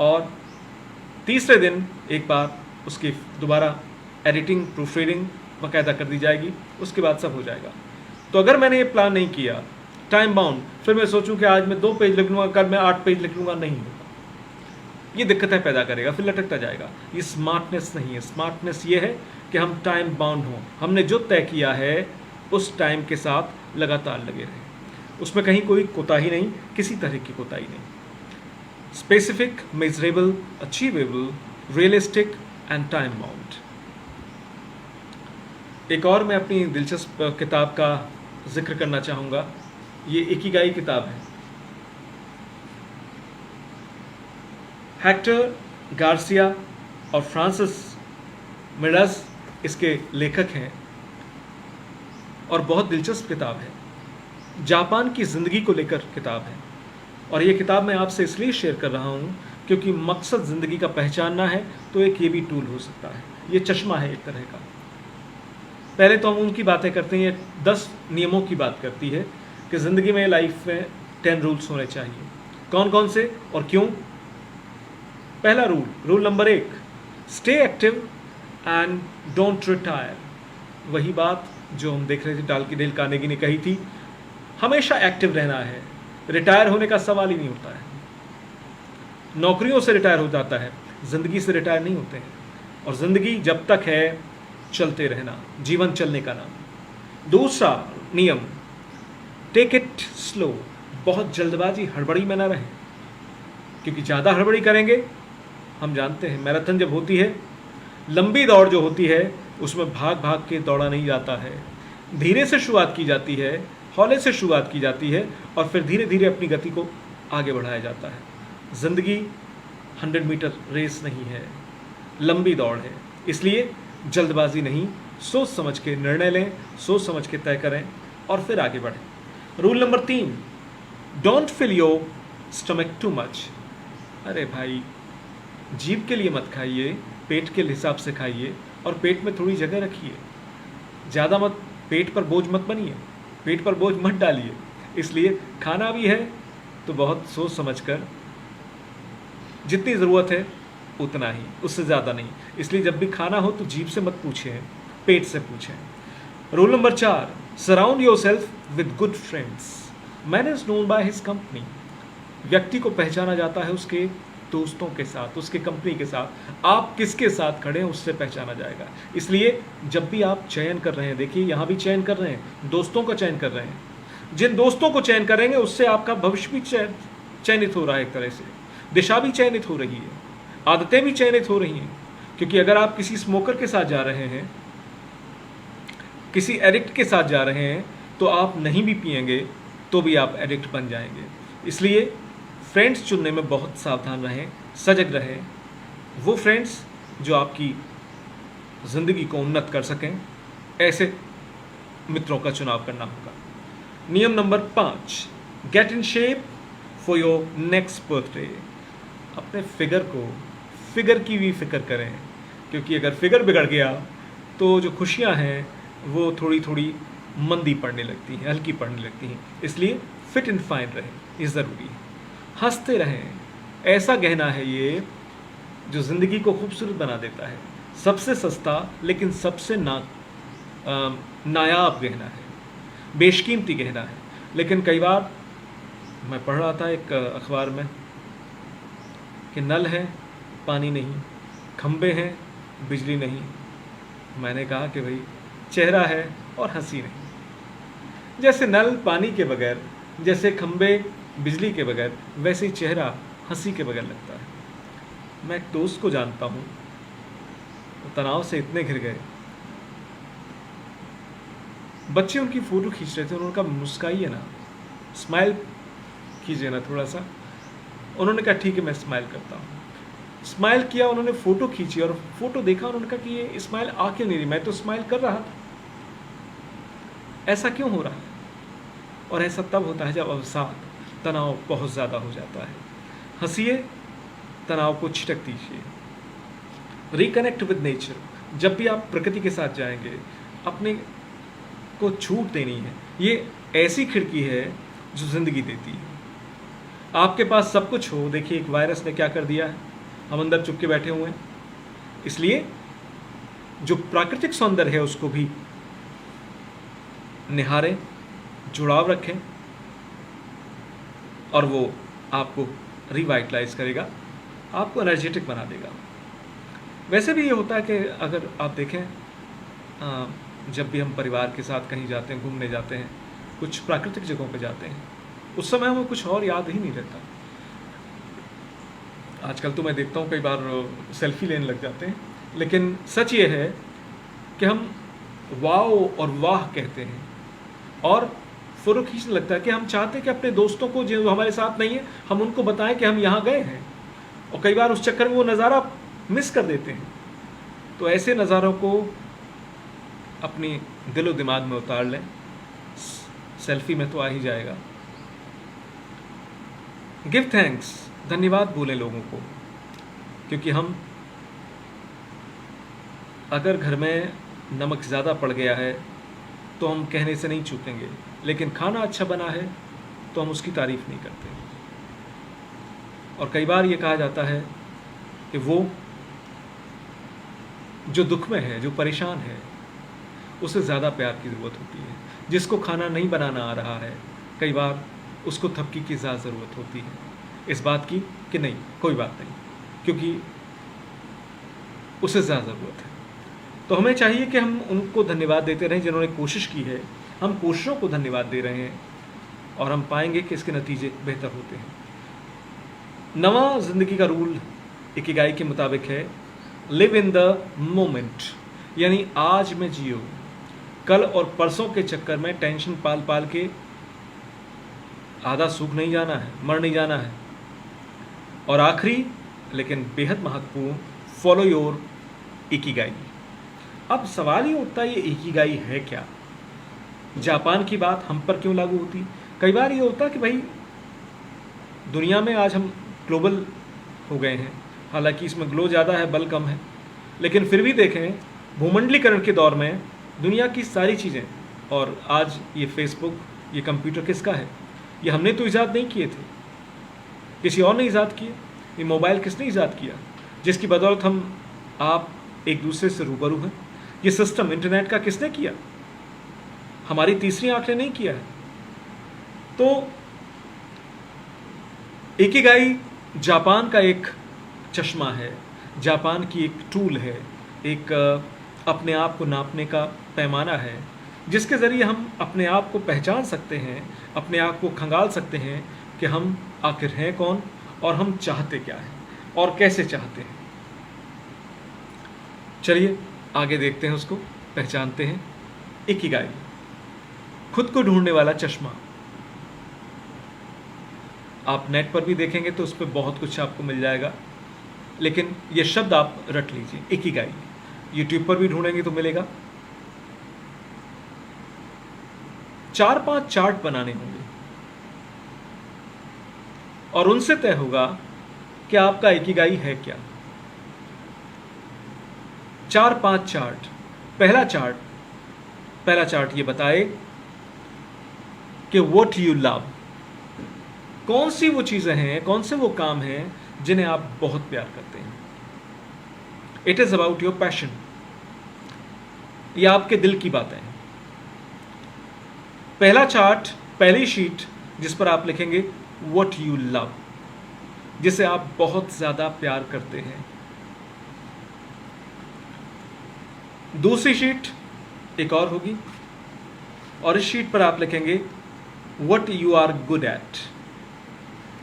और तीसरे दिन एक बार उसकी दोबारा एडिटिंग, प्रूफ रीडिंग बाकायदा कर दी जाएगी, उसके बाद सब हो जाएगा। तो अगर मैंने ये प्लान नहीं किया टाइम बाउंड, फिर मैं सोचूं कि आज मैं 2 पेज लिख लूँगा, कल मैं 8 पेज लिख लूँगा, नहीं होगा। ये दिक्कतें पैदा करेगा, फिर लटकता जाएगा। ये स्मार्टनेस नहीं है। स्मार्टनेस ये है कि हम टाइम बाउंड हों, हमने जो तय किया है उस टाइम के साथ लगातार लगे रहें, उसमें कहीं कोई कोताही नहीं, किसी तरह की कोताही नहीं। Specific, measurable, achievable, realistic and time bound. एक और मैं अपनी दिलचस्प किताब का जिक्र करना चाहूँगा। ये इकिगाई किताब है। हेक्टर गार्सिया और फ्रांसिस मिराज इसके लेखक हैं और बहुत दिलचस्प किताब है। जापान की ज़िंदगी को लेकर किताब है और ये किताब मैं आपसे इसलिए शेयर कर रहा हूँ क्योंकि मकसद ज़िंदगी का पहचानना है तो एक ये भी टूल हो सकता है। ये चश्मा है एक तरह का। पहले तो हम उनकी बातें करते हैं, 10 नियमों की बात करती है कि ज़िंदगी में, लाइफ में 10 रूल्स होने चाहिए। कौन कौन से और क्यों? पहला rule number 1, stay active and don't retire. वही बात जो हम देख रहे थे डेल कार्नेगी ने कही थी, हमेशा एक्टिव रहना है, रिटायर होने का सवाल ही नहीं होता है। नौकरियों से रिटायर हो जाता है, ज़िंदगी से रिटायर नहीं होते हैं। और ज़िंदगी जब तक है चलते रहना, जीवन चलने का नाम। दूसरा नियम, टेक इट स्लो। बहुत जल्दबाजी, हड़बड़ी में ना रहें, क्योंकि ज़्यादा हड़बड़ी करेंगे, हम जानते हैं मैराथन जब होती है, लंबी दौड़ जो होती है, उसमें भाग भाग के दौड़ा नहीं जाता है। धीरे से शुरुआत की जाती है, हौले से शुरुआत की जाती है और फिर धीरे धीरे अपनी गति को आगे बढ़ाया जाता है। ज़िंदगी 100 मीटर रेस नहीं है, लंबी दौड़ है। इसलिए जल्दबाजी नहीं, सोच समझ के निर्णय लें, सोच समझ के तय करें और फिर आगे बढ़ें। Rule number 3, don't fill your stomach too much. अरे भाई, जीभ के लिए मत खाइए, पेट के हिसाब से खाइए और पेट में थोड़ी जगह रखिए। ज़्यादा मत, पेट पर बोझ मत बनिए, पेट पर बोझ मत डालिए। इसलिए खाना भी है तो बहुत सोच समझकर, जितनी ज़रूरत है उतना ही, उससे ज़्यादा नहीं। इसलिए जब भी खाना हो तो जीभ से मत पूछें, पेट से पूछें। Rule number 4, surround yourself with good friends. Man is known by his company. व्यक्ति को पहचाना जाता है उसके दोस्तों के साथ, उसके कंपनी के साथ, आप किसके साथ खड़े हैं उससे पहचाना जाएगा। इसलिए जब भी आप चयन कर रहे हैं, देखिए यहाँ भी चयन कर रहे हैं, दोस्तों का चयन कर रहे हैं, जिन दोस्तों को चयन करेंगे उससे आपका भविष्य भी चयनित हो रहा है, एक तरह से दिशा भी चयनित हो रही है, आदतें भी चयनित हो रही हैं। क्योंकि अगर आप किसी स्मोकर के साथ जा रहे हैं, किसी एडिक्ट के साथ जा रहे हैं, तो आप नहीं भी पिएंगे तो भी आप एडिक्ट बन जाएंगे। इसलिए फ्रेंड्स चुनने में बहुत सावधान रहें, सजग रहें। वो फ्रेंड्स जो आपकी ज़िंदगी को उन्नत कर सकें, ऐसे मित्रों का चुनाव करना होगा। नियम number 5, get in shape for your next birthday. अपने फिगर की भी फिक्र करें, क्योंकि अगर फिगर बिगड़ गया तो जो खुशियां हैं वो थोड़ी थोड़ी मंदी पड़ने लगती हैं, हल्की पड़ने लगती हैं। इसलिए फिट एंड फाइन रहें, ये ज़रूरी है। हंसते रहें, ऐसा गहना है ये जो ज़िंदगी को खूबसूरत बना देता है। सबसे सस्ता लेकिन सबसे नायाब गहना है, बेशकीमती गहना है। लेकिन कई बार मैं पढ़ रहा था एक अखबार में कि नल है पानी नहीं, खंबे हैं बिजली नहीं। मैंने कहा कि भाई चेहरा है और हंसी नहीं। जैसे नल पानी के बगैर, जैसे खंबे बिजली के बगैर, वैसे ही चेहरा हंसी के बगैर लगता है। मैं एक दोस्त को जानता हूँ, तो तनाव से इतने घिर गए, बच्चे उनकी फ़ोटो खींच रहे थे, उन्होंने कहा मुस्काइए ना, स्माइल कीजिए ना थोड़ा सा। उन्होंने कहा ठीक है मैं स्माइल करता हूँ। स्माइल किया, उन्होंने फ़ोटो खींची और फ़ोटो देखा, उन्होंने कहा कि ये स्माइल आ क्यों नहीं रही, मैं तो स्माइल कर रहा था, ऐसा क्यों हो रहा है। और ऐसा तब होता है जब अवसाद, तनाव बहुत ज़्यादा हो जाता है। हंसिए, तनाव को छिटक दीजिए। Reconnect with nature. जब भी आप प्रकृति के साथ जाएंगे, अपने को छूट देनी है। ये ऐसी खिड़की है जो ज़िंदगी देती है। आपके पास सब कुछ हो, देखिए एक वायरस ने क्या कर दिया है, हम अंदर चुप के बैठे हुए हैं। इसलिए जो प्राकृतिक सौंदर्य है उसको भी निहारें, जुड़ाव रखें, और वो आपको रिवाइटलाइज करेगा, आपको एनर्जेटिक बना देगा। वैसे भी ये होता है कि अगर आप देखें, जब भी हम परिवार के साथ कहीं जाते हैं, घूमने जाते हैं, कुछ प्राकृतिक जगहों पे जाते हैं, उस समय हमें कुछ और याद ही नहीं रहता। आजकल तो मैं देखता हूँ कई बार सेल्फी लेने लग जाते हैं, लेकिन सच ये है कि हम वाओ और वाह कहते हैं और फ़ोटो खींचने लगता है कि हम चाहते हैं कि अपने दोस्तों को जो हमारे साथ नहीं है, हम उनको बताएं कि हम यहाँ गए हैं, और कई बार उस चक्कर में वो नज़ारा मिस कर देते हैं। तो ऐसे नज़ारों को अपनी दिलो दिमाग में उतार लें। सेल्फी में तो आ ही जाएगा। गिव थैंक्स, धन्यवाद बोलें लोगों को, क्योंकि हम अगर घर में नमक ज़्यादा पड़ गया है तो हम कहने से नहीं चूकेंगे, लेकिन खाना अच्छा बना है तो हम उसकी तारीफ़ नहीं करते। और कई बार ये कहा जाता है कि वो जो दुख में है, जो परेशान है, उसे ज़्यादा प्यार की ज़रूरत होती है। जिसको खाना नहीं बनाना आ रहा है, कई बार उसको थपकी की ज़्यादा ज़रूरत होती है, इस बात की कि नहीं कोई बात नहीं, क्योंकि उसे ज़्यादा ज़रूरत है। तो हमें चाहिए कि हम उनको धन्यवाद देते रहें जिन्होंने कोशिश की है। हम कोशिशों को धन्यवाद दे रहे हैं और हम पाएंगे कि इसके नतीजे बेहतर होते हैं। नवा ज़िंदगी का रूल इकिगाई के मुताबिक है, लिव इन द मोमेंट, यानी आज में जियो। कल और परसों के चक्कर में टेंशन पाल पाल के आधा सूख नहीं जाना है, मर नहीं जाना है। और आखिरी लेकिन बेहद महत्वपूर्ण, फॉलो योर इकिगाई। अब सवाल ये उठता है, ये इकिगाई है क्या? जापान की बात हम पर क्यों लागू होती? कई बार ये होता है कि भाई दुनिया में आज हम ग्लोबल हो गए हैं, हालांकि इसमें ग्लो ज़्यादा है, बल कम है, लेकिन फिर भी देखें भूमंडलीकरण के दौर में दुनिया की सारी चीज़ें, और आज ये फेसबुक, ये कंप्यूटर किसका है? ये हमने तो ईजाद नहीं किए थे, किसी और ने ईजाद किए। ये मोबाइल किसने ईजाद किया, जिसकी बदौलत हम आप एक दूसरे से रूबरू हैं? ये सिस्टम इंटरनेट का किसने किया? हमारी तीसरी आंख ने नहीं किया है। तो इकिगाई जापान का एक चश्मा है, जापान की एक टूल है, एक अपने आप को नापने का पैमाना है, जिसके ज़रिए हम अपने आप को पहचान सकते हैं, अपने आप को खंगाल सकते हैं कि हम आखिर हैं कौन और हम चाहते क्या हैं और कैसे चाहते हैं। चलिए आगे देखते हैं, उसको पहचानते हैं। इकिगाई, खुद को ढूंढने वाला चश्मा। आप नेट पर भी देखेंगे तो उस पर बहुत कुछ आपको मिल जाएगा, लेकिन ये शब्द आप रट लीजिए, इकिगाई। यूट्यूब पर भी ढूंढेंगे तो मिलेगा। 4-5 चार्ट बनाने होंगे और उनसे तय होगा कि आपका इकिगाई है क्या। 4-5 चार्ट। पहला चार्ट ये बताए कि व्हाट यू लव, कौन सी वो चीजें हैं, कौन से वो काम हैं जिन्हें आप बहुत प्यार करते हैं। It is about your passion, ये आपके दिल की बातें हैं। पहला चार्ट, पहली शीट जिस पर आप लिखेंगे व्हाट यू लव, जिसे आप बहुत ज्यादा प्यार करते हैं। दूसरी शीट एक और होगी और इस शीट पर आप लिखेंगे what you are good at,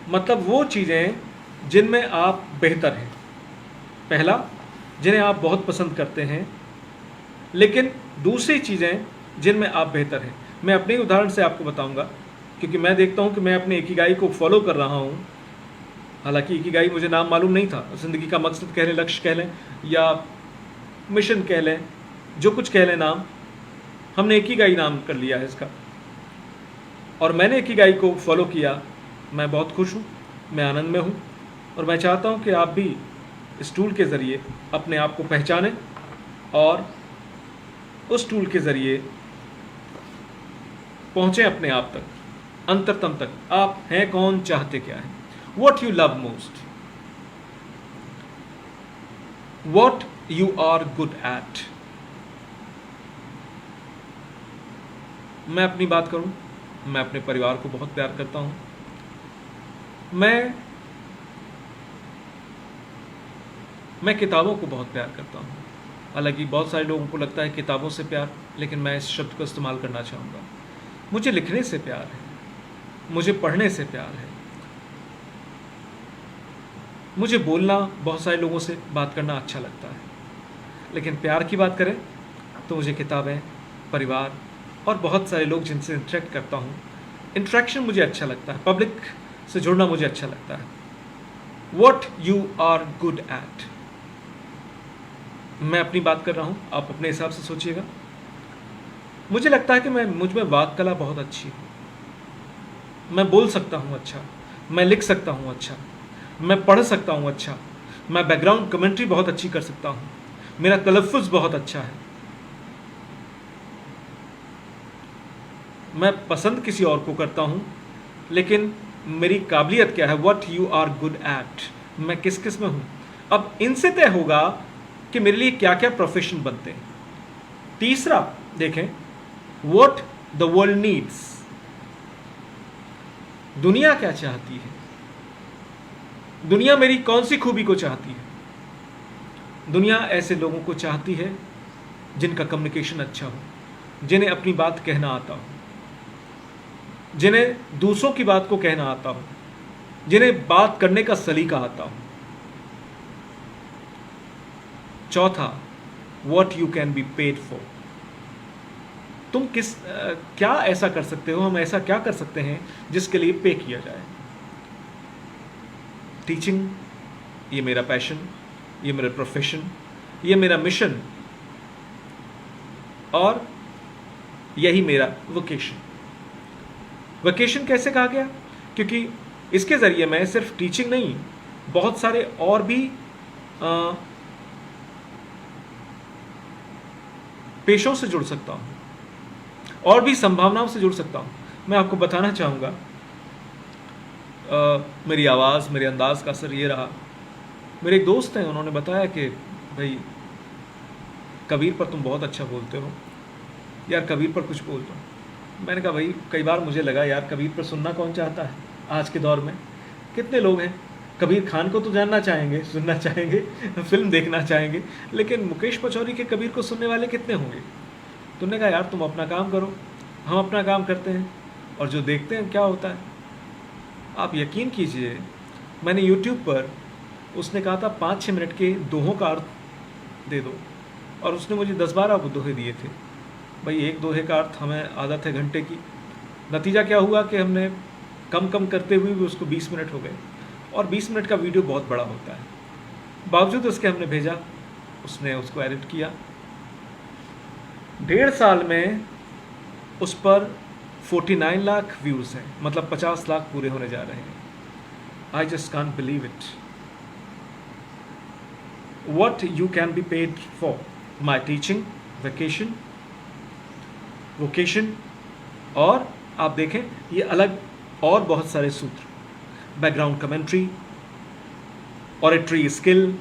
मतलब वो चीजें जिनमें आप बेहतर हैं। पहला, जिन्हें आप बहुत पसंद करते हैं, लेकिन दूसरी चीजें जिनमें आप बेहतर हैं। मैं अपने उदाहरण से आपको बताऊंगा, क्योंकि मैं देखता हूं कि मैं अपने इकिगाई को फॉलो कर रहा हूं। हालांकि इकिगाई मुझे नाम मालूम नहीं था, जिंदगी का मकसद कह लें, लक्ष्य कह लें या मिशन कह लें, जो कुछ कह लें नाम, हमने इकिगाई नाम कर लिया है इसका। और मैंने इकिगाई को फॉलो किया। मैं बहुत खुश हूँ, मैं आनंद में हूँ और मैं चाहता हूँ कि आप भी इस टूल के ज़रिए अपने आप को पहचानें और उस टूल के ज़रिए पहुँचें अपने आप तक, अंतरतम तक। आप हैं कौन, चाहते क्या हैं। What you love most, what you are good at. मैं अपनी बात करूं, मैं अपने परिवार को बहुत प्यार करता हूं। मैं किताबों को बहुत प्यार करता हूं। हालांकि बहुत सारे लोगों को लगता है किताबों से प्यार, लेकिन मैं इस शब्द को इस्तेमाल करना चाहूँगा। मुझे लिखने से प्यार है, मुझे पढ़ने से प्यार है, मुझे बोलना, बहुत सारे लोगों से बात करना अच्छा लगता है। लेकिन प्यार की बात करें तो मुझे किताबें, परिवार और बहुत सारे लोग जिनसे इंटरेक्ट करता हूँ, इंटरेक्शन मुझे अच्छा लगता है, पब्लिक से जुड़ना मुझे अच्छा लगता है। What you are good at, मैं अपनी बात कर रहा हूँ, आप अपने हिसाब से सोचिएगा। मुझे लगता है कि मुझ में वाक कला बहुत अच्छी है, मैं बोल सकता हूँ अच्छा, मैं लिख सकता हूँ अच्छा, मैं पढ़ सकता हूँ अच्छा, मैं बैकग्राउंड कमेंट्री बहुत अच्छी कर सकता हूँ, मेरा तलफ़्फ़ुज़ बहुत अच्छा है। मैं पसंद किसी और को करता हूँ, लेकिन मेरी काबिलियत क्या है, what you are good at, मैं किस किस में हूँ। अब इनसे तय होगा कि मेरे लिए क्या क्या प्रोफेशन बनते हैं। तीसरा देखें, व्हाट द वर्ल्ड नीड्स, दुनिया क्या चाहती है, दुनिया मेरी कौन सी खूबी को चाहती है। दुनिया ऐसे लोगों को चाहती है जिनका कम्युनिकेशन अच्छा हो, जिन्हें अपनी बात कहना आता हो, जिन्हें दूसरों की बात को कहना आता हो, जिन्हें बात करने का सलीका आता हो। चौथा, what you can be paid for, तुम क्या ऐसा कर सकते हो, हम ऐसा क्या कर सकते हैं जिसके लिए पे किया जाए। टीचिंग, ये मेरा पैशन, ये मेरा प्रोफेशन, ये मेरा मिशन और यही मेरा वोकेशन। वोकेशन कैसे कहा गया? क्योंकि इसके ज़रिए मैं सिर्फ टीचिंग नहीं, बहुत सारे और भी पेशों से जुड़ सकता हूँ और भी संभावनाओं से जुड़ सकता हूँ। मैं आपको बताना चाहूँगा, मेरी आवाज़, मेरे अंदाज़ का असर ये रहा। मेरे एक दोस्त हैं, उन्होंने बताया कि भाई कबीर पर तुम बहुत अच्छा बोलते हो यार, कबीर पर कुछ बोल दो। मैंने कहा भाई, कई बार मुझे लगा यार कबीर पर सुनना कौन चाहता है आज के दौर में, कितने लोग हैं कबीर खान को तो जानना चाहेंगे, सुनना चाहेंगे, फिल्म देखना चाहेंगे, लेकिन मुकेश पचौरी के कबीर को सुनने वाले कितने होंगे? तो उन्होंने कहा यार तुम अपना काम करो, हम अपना काम करते हैं, और जो देखते हैं क्या होता है। आप यकीन कीजिए, मैंने यूट्यूब पर, उसने कहा था 5-6 मिनट के दोहों का अर्थ दे दो, और उसने मुझे 10-12 दोहे दिए थे। भाई एक दोहे का अर्थ हमें आदत है घंटे की। नतीजा क्या हुआ कि हमने कम कम करते हुए भी उसको 20 मिनट हो गए, और 20 मिनट का वीडियो बहुत बड़ा होता है। बावजूद उसके हमने भेजा, उसने उसको एडिट किया। 1.5 साल में उस पर 49 लाख व्यूज़ हैं, मतलब 50 लाख पूरे होने जा रहे हैं। I just can't believe it. What you can be paid for? My teaching, vacation, vocation, और आप देखें ये अलग और बहुत सारे सूत्र, background commentary, oratory skill,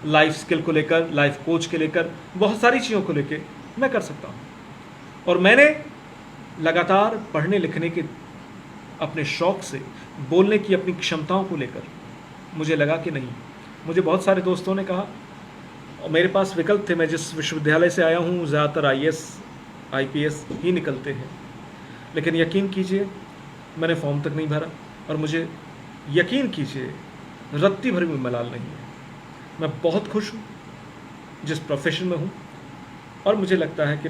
life skill को लेकर, लाइफ कोच के लेकर, बहुत सारी चीज़ों को लेकर मैं कर सकता हूँ। और मैंने लगातार पढ़ने लिखने के अपने शौक़ से, बोलने की अपनी क्षमताओं को लेकर मुझे लगा कि नहीं, मुझे बहुत सारे दोस्तों ने कहा, और मेरे पास विकल्प थे, मैं जिस विश्वविद्यालय से आया हूँ ज़्यादातर IAS IPS ही निकलते हैं, लेकिन यकीन कीजिए मैंने फॉर्म तक नहीं भरा, और मुझे यकीन कीजिए रत्ती भर भी मलाल नहीं है। मैं बहुत खुश हूँ जिस प्रोफेशन में हूँ, और मुझे लगता है कि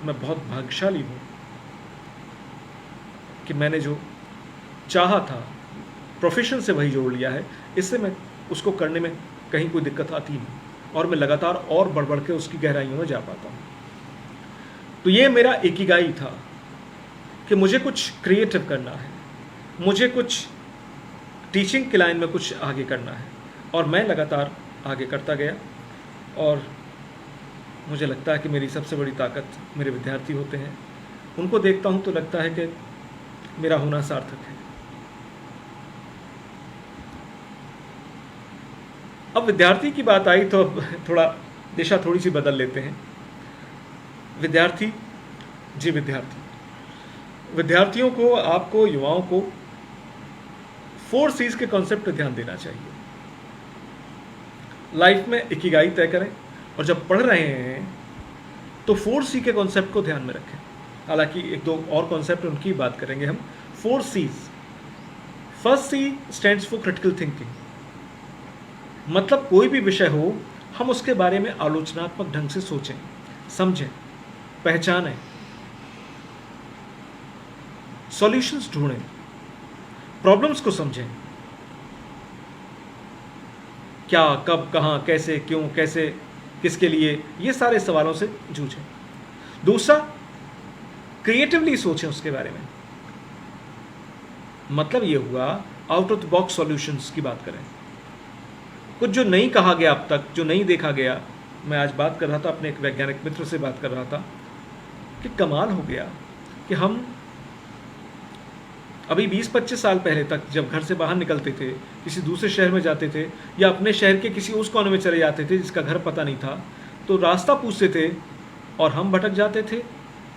मैं बहुत भाग्यशाली हूँ कि मैंने जो चाहा था प्रोफेशन से वही जोड़ लिया है। इससे मैं उसको करने में कहीं कोई दिक्कत आती नहीं, और मैं लगातार और बढ़ बढ़ के उसकी गहराइयों में जा पाता हूँ। तो ये मेरा इकिगाई था कि मुझे कुछ क्रिएटिव करना है, मुझे कुछ टीचिंग की लाइन में कुछ आगे करना है, और मैं लगातार आगे करता गया। और मुझे लगता है कि मेरी सबसे बड़ी ताकत मेरे विद्यार्थी होते हैं। उनको देखता हूँ तो लगता है कि मेरा होना सार्थक है। अब विद्यार्थी की बात आई तो अब थोड़ा दिशा थोड़ी सी बदल लेते हैं। विद्यार्थी जी, विद्यार्थियों को, आपको, युवाओं को 4 C's के कॉन्सेप्ट पर ध्यान देना चाहिए। लाइफ में इकिगाई तय करें, और जब पढ़ रहे हैं तो 4 C के कॉन्सेप्ट को ध्यान में रखें। हालांकि 1-2 और कॉन्सेप्ट उनकी बात करेंगे हम। 4 C's। First C stands for critical thinking. मतलब कोई भी विषय हो, हम उसके बारे में आलोचनात्मक ढंग से सोचें, समझें, पहचानें, सॉल्यूशंस ढूंढें, प्रॉब्लम्स को समझें, क्या, कब, कहाँ, कैसे, क्यों, कैसे, किसके लिए, ये सारे सवालों से जूझें। दूसरा, क्रिएटिवली सोचें उसके बारे में। मतलब ये हुआ out of the box solutions की बात करें। कुछ जो नहीं कहा गया अब तक, जो नहीं देखा गया। मैं आज बात कर रहा था, अपने एक वैज्ञानिक मित्र से बात कर रहा था कि कमाल हो गया कि हम अभी 20-25 साल पहले तक जब घर से बाहर निकलते थे, किसी दूसरे शहर में जाते थे, या अपने शहर के किसी उस कोने में चले जाते थे जिसका घर पता नहीं था, तो रास्ता पूछते थे और हम भटक जाते थे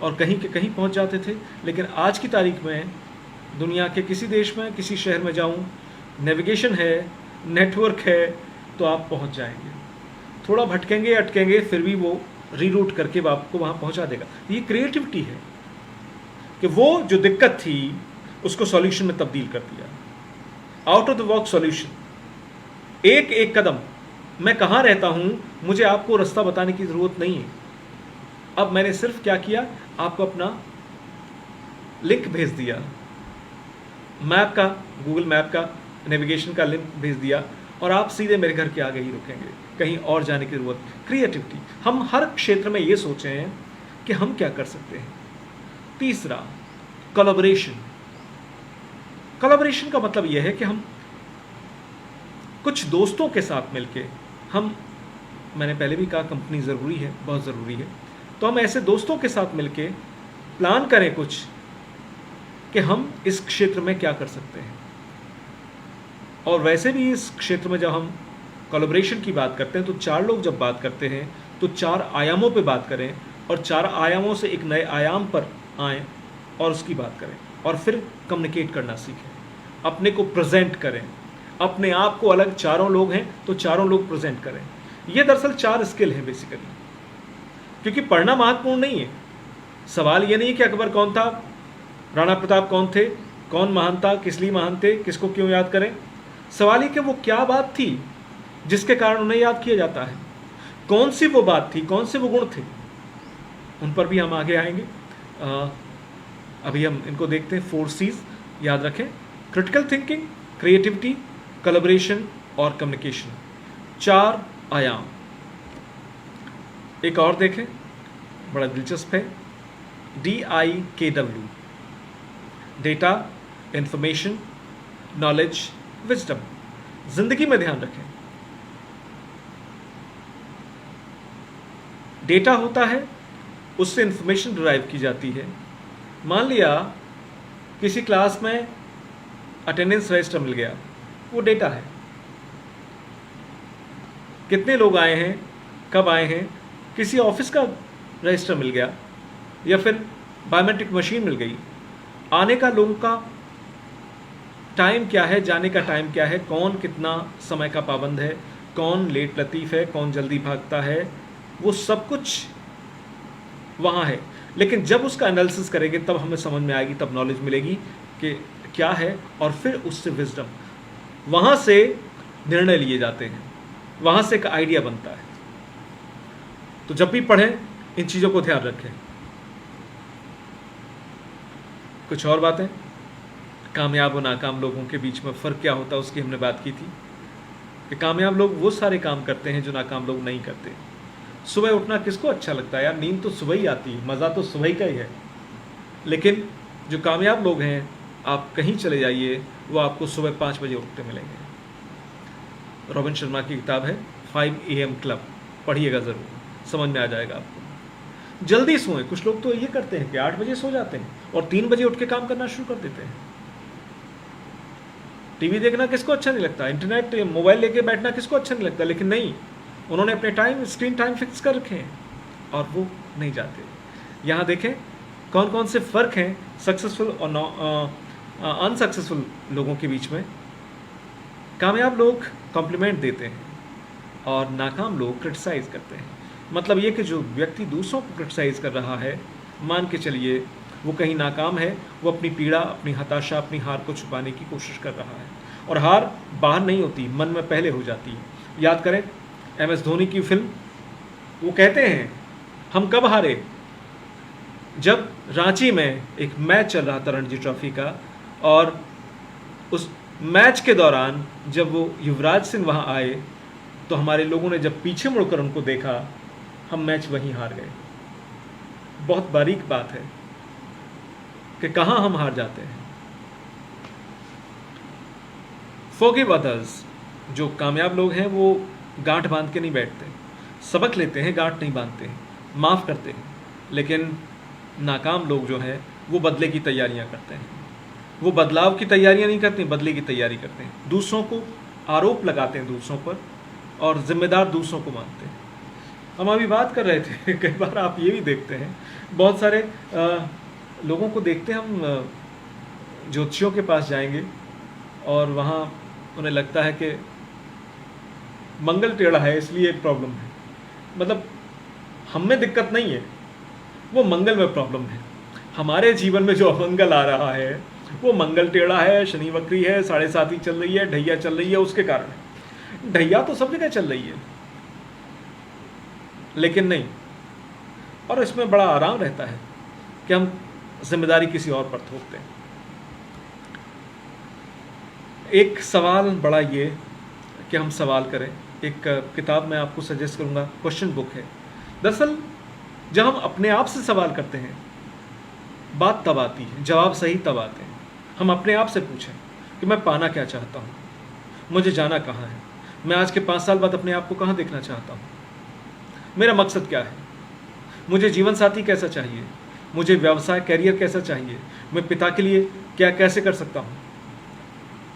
और कहीं के कहीं पहुंच जाते थे। लेकिन आज की तारीख में दुनिया के किसी देश में, किसी शहर में जाऊं, नेविगेशन है, नेटवर्क है, तो आप पहुंच जाएंगे। थोड़ा भटकेंगे, अटकेंगे, फिर भी वो रीरूट करके आपको वहाँ पहुँचा देगा। ये क्रिएटिविटी है कि वो जो दिक्कत थी उसको सॉल्यूशन में तब्दील कर दिया। Out of the box solution. एक एक कदम। मैं कहाँ रहता हूँ, मुझे आपको रास्ता बताने की ज़रूरत नहीं है। अब मैंने सिर्फ क्या किया, आपको अपना लिंक भेज दिया, मैप का, गूगल मैप का, नेविगेशन का लिंक भेज दिया, और आप सीधे मेरे घर के आगे ही रुकेंगे, कहीं और जाने की ज़रूरत। क्रिएटिविटी। हम हर क्षेत्र में ये सोचें कि हम क्या कर सकते हैं। तीसरा, कोलैबोरेशन। कोलैबोरेशन का मतलब यह है कि हम कुछ दोस्तों के साथ मिलके, मैंने पहले भी कहा कंपनी ज़रूरी है, बहुत ज़रूरी है, तो हम ऐसे दोस्तों के साथ मिलके प्लान करें कुछ कि हम इस क्षेत्र में क्या कर सकते हैं। और वैसे भी इस क्षेत्र में जब हम कोलैबोरेशन की बात करते हैं तो 4 लोग जब बात करते हैं तो 4 आयामों पे बात करें, और 4 आयामों से एक नए आयाम पर आएँ और उसकी बात करें, और फिर कम्युनिकेट करना सीखें, अपने को प्रेजेंट करें, अपने आप को अलग, चारों लोग हैं तो चारों लोग प्रेजेंट करें। ये दरअसल 4 स्किल हैं बेसिकली, क्योंकि पढ़ना महत्वपूर्ण नहीं है। सवाल ये नहीं कि अकबर कौन था, राणा प्रताप कौन थे, कौन महान था, किस लिए महान थे, किसको क्यों याद करें। सवाल ये कि वो क्या बात थी जिसके कारण उन्हें याद किया जाता है, कौन सी वो बात थी, कौन से वो गुण थे, उन पर भी हम आगे आएंगे। अभी हम इनको देखते हैं। 4 C's याद रखें, क्रिटिकल थिंकिंग, क्रिएटिविटी, कोलैबोरेशन और कम्युनिकेशन, 4 आयाम। एक और देखें, बड़ा दिलचस्प है, DIKW, data, information, knowledge, wisdom. जिंदगी में ध्यान रखें, डेटा होता है, उससे इंफॉर्मेशन डिराइव की जाती है। मान लिया किसी क्लास में अटेंडेंस रजिस्टर मिल गया, वो डेटा है। कितने लोग आए हैं, कब आए हैं, किसी ऑफिस का रजिस्टर मिल गया, या फिर बायोमेट्रिक मशीन मिल गई, आने का लोगों का टाइम क्या है, जाने का टाइम क्या है, कौन कितना समय का पाबंद है, कौन लेट लतीफ़ है, कौन जल्दी भागता है, वो सब कुछ वहाँ है। लेकिन जब उसका एनालिसिस करेंगे तब हमें समझ में आएगी, तब नॉलेज मिलेगी कि क्या है, और फिर उससे विजडम, वहाँ से निर्णय लिए जाते हैं, वहाँ से एक आइडिया बनता है। तो जब भी पढ़ें इन चीज़ों को ध्यान रखें। कुछ और बातें, कामयाब और नाकाम लोगों के बीच में फ़र्क क्या होता है उसकी हमने बात की थी, कि कामयाब लोग वो सारे काम करते हैं जो नाकाम लोग नहीं करते। सुबह उठना किसको अच्छा लगता है यार, नींद तो सुबह ही आती है, मज़ा तो सुबह ही का ही है। लेकिन जो कामयाब लोग हैं, आप कहीं चले जाइए, वो आपको सुबह 5 बजे उठते मिलेंगे। रॉबिन शर्मा की किताब है 5 AM क्लब, पढ़िएगा ज़रूर, समझ में आ जाएगा आपको। जल्दी सोएं, कुछ लोग तो ये करते हैं कि 8 बजे सो जाते हैं और 3 बजे उठ के काम करना शुरू कर देते हैं। टीवी देखना किसको अच्छा नहीं लगता, इंटरनेट मोबाइल लेके बैठना किसको अच्छा नहीं लगता, लेकिन नहीं, उन्होंने अपने टाइम, स्क्रीन टाइम फिक्स कर रखे हैं और वो नहीं जाते। यहाँ देखें कौन कौन से फ़र्क हैं सक्सेसफुल और अनसक्सेसफुल लोगों के बीच में। कामयाब लोग कॉम्प्लीमेंट देते हैं और नाकाम लोग क्रिटिसाइज़ करते हैं। मतलब ये कि जो व्यक्ति दूसरों को क्रिटिसाइज़ कर रहा है, मान के चलिए वो कहीं नाकाम है, वो अपनी पीड़ा, अपनी हताशा, अपनी हार को छुपाने की कोशिश कर रहा है, और हार बाहर नहीं होती, मन में पहले हो जाती है। याद करें MS धोनी की फिल्म, वो कहते हैं हम कब हारे, जब रांची में एक मैच चल रहा था रणजी ट्रॉफी का, और उस मैच के दौरान जब वो युवराज सिंह वहाँ आए तो हमारे लोगों ने जब पीछे मुड़कर उनको देखा, हम मैच वहीं हार गए। बहुत बारीक बात है कि कहाँ हम हार जाते हैं। फॉरगिव अदर्स, जो कामयाब लोग हैं वो गांठ बांध के नहीं बैठते, सबक लेते हैं, गांठ नहीं बांधते हैं, माफ़ करते हैं। लेकिन नाकाम लोग जो हैं वो बदले की तैयारियां करते हैं, वो बदलाव की तैयारियां नहीं करते, बदले की तैयारी करते हैं, दूसरों को आरोप लगाते हैं दूसरों पर, और जिम्मेदार दूसरों को मानते हैं। हम अभी बात कर रहे थे कई बार आप ये भी देखते हैं, बहुत सारे लोगों को देखते हैं, हम ज्योतिषियों के पास जाएंगे और वहाँ उन्हें लगता है कि मंगल टेढ़ा है इसलिए एक प्रॉब्लम है। मतलब हम में दिक्कत नहीं है, वो मंगल में प्रॉब्लम है। हमारे जीवन में जो अमंगल आ रहा है वो मंगल टेढ़ा है, शनि वक्री है, 7.5 चल रही है, ढैया चल रही है, उसके कारण है। ढैया तो सब जगह चल रही है, लेकिन नहीं, और इसमें बड़ा आराम रहता है कि हम जिम्मेदारी किसी और पर थोपते हैं। एक सवाल बड़ा ये कि हम सवाल करें। एक किताब मैं आपको सजेस्ट करूंगा, क्वेश्चन बुक है। दरअसल जब हम अपने आप से सवाल करते हैं, बात तब आती है, जवाब सही तब आते हैं। हम अपने आप से पूछें कि मैं पाना क्या चाहता हूँ, मुझे जाना कहाँ है, मैं आज के 5 साल बाद अपने आप को कहाँ देखना चाहता हूँ, मेरा मकसद क्या है, मुझे जीवन साथी कैसा चाहिए, मुझे व्यवसाय कैरियर कैसा चाहिए, मैं पिता के लिए क्या कैसे कर सकता हूँ,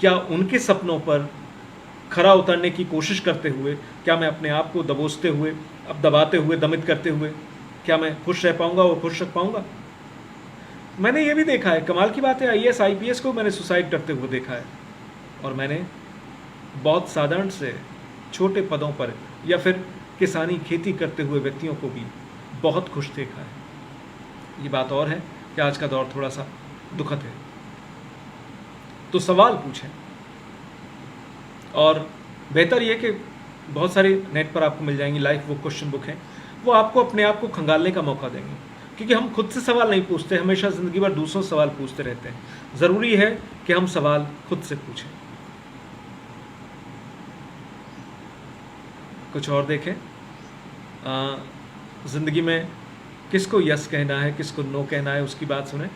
क्या उनके सपनों पर खरा उतरने की कोशिश करते हुए, क्या मैं अपने आप को दबोचते हुए, अब दबाते हुए, दमित करते हुए, क्या मैं खुश रह पाऊँगा और खुश रख पाऊँगा। मैंने ये भी देखा है, कमाल की बात है, IAS IPS को मैंने सुसाइड करते हुए देखा है, और मैंने बहुत साधारण से छोटे पदों पर या फिर किसानी खेती करते हुए व्यक्तियों को भी बहुत खुश देखा है। ये बात और है कि आज का दौर थोड़ा सा दुखद है। तो सवाल पूछें, और बेहतर ये कि बहुत सारे नेट पर आपको मिल जाएंगी लाइव वो क्वेश्चन बुक हैं, वो आपको अपने आप को खंगालने का मौका देंगे, क्योंकि हम खुद से सवाल नहीं पूछते, हमेशा ज़िंदगी भर दूसरों से सवाल पूछते रहते हैं। ज़रूरी है कि हम सवाल खुद से पूछें। कुछ और देखें, ज़िंदगी में किसको यस कहना है, किसको नो कहना है, उसकी बात सुने।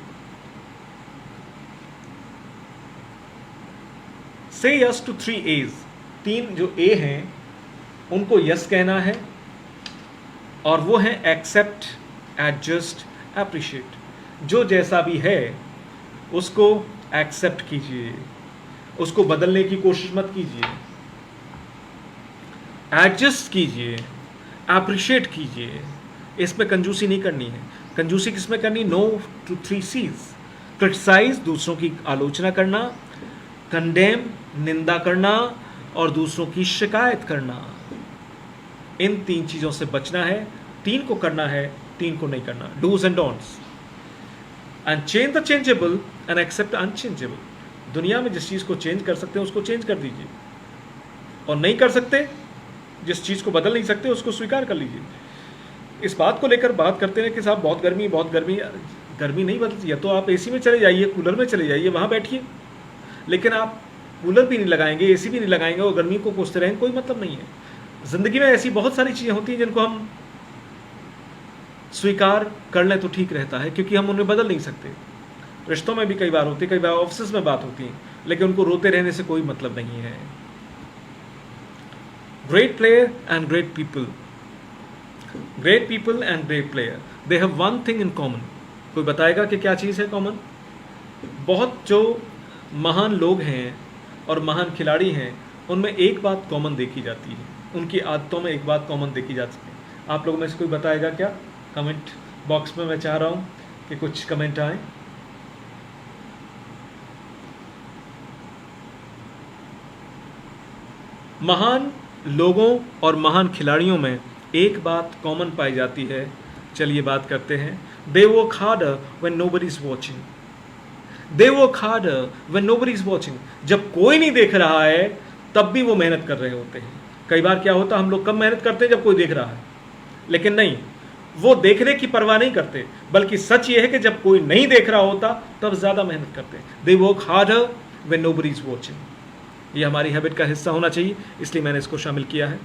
से यस टू 3 A's, 3 जो ए हैं उनको यस कहना है, और वो है एक्सेप्ट, एडजस्ट, एप्रिशिएट। जो जैसा भी है उसको एक्सेप्ट कीजिए, उसको बदलने की कोशिश मत कीजिए, एडजस्ट कीजिए, एप्रिशिएट कीजिए। इसमें कंजूसी नहीं करनी है। कंजूसी किसमें करनी? No to 3 C's। क्रिटिसाइज, दूसरों की आलोचना करना, कंडेम, निंदा करना, और दूसरों की शिकायत करना। इन 3 चीज़ों से बचना है। 3 को करना है, 3 को नहीं करना। Dos and don'ts. And change the changeable and accept unchangeable. दुनिया में जिस चीज़ को चेंज कर सकते हैं उसको चेंज कर दीजिए, और नहीं कर सकते, जिस चीज़ को बदल नहीं सकते उसको स्वीकार कर लीजिए। इस बात को लेकर बात करते हैं कि साहब बहुत गर्मी, बहुत गर्मी। गर्मी नहीं बदलती है तो आप एसी में चले जाइए, कूलर में चले जाइए, वहाँ बैठिए। लेकिन आप कूलर भी नहीं लगाएंगे, एसी भी नहीं लगाएंगे और गर्मी को कोसते रहेंगे, कोई मतलब नहीं है। ज़िंदगी में ऐसी बहुत सारी चीज़ें होती हैं जिनको हम स्वीकार कर लें तो ठीक रहता है, क्योंकि हम उन्हें बदल नहीं सकते। रिश्तों में भी कई बार होती है, कई बार ऑफिस में बात होती है, लेकिन उनको रोते रहने से कोई मतलब नहीं है। Great player and great people, great people and great player, they have one thing in common. कोई बताएगा कि क्या चीज़ है कॉमन? बहुत जो महान लोग हैं और महान खिलाड़ी हैं उनमें एक बात कॉमन देखी जाती है, उनकी आदतों में एक बात कॉमन देखी जाती है। आप लोगों में से कोई बताएगा क्या? कमेंट बॉक्स में मैं चाह रहा हूँ कि कुछ कमेंट आए। महान लोगों और महान खिलाड़ियों में एक बात कॉमन पाई जाती है। चलिए बात करते हैं। They work harder when nobody is watching. They work harder when nobody is watching. जब कोई नहीं देख रहा है तब भी वो मेहनत कर रहे होते हैं। कई बार क्या होता है, हम लोग कम मेहनत करते हैं जब कोई देख रहा है, लेकिन नहीं, वो देखने की परवाह नहीं करते, बल्कि सच ये है कि जब कोई नहीं देख रहा होता तब ज़्यादा मेहनत करते हैं। They work harder when nobody is watching. ये हमारी हैबिट का हिस्सा होना चाहिए, इसलिए मैंने इसको शामिल किया है।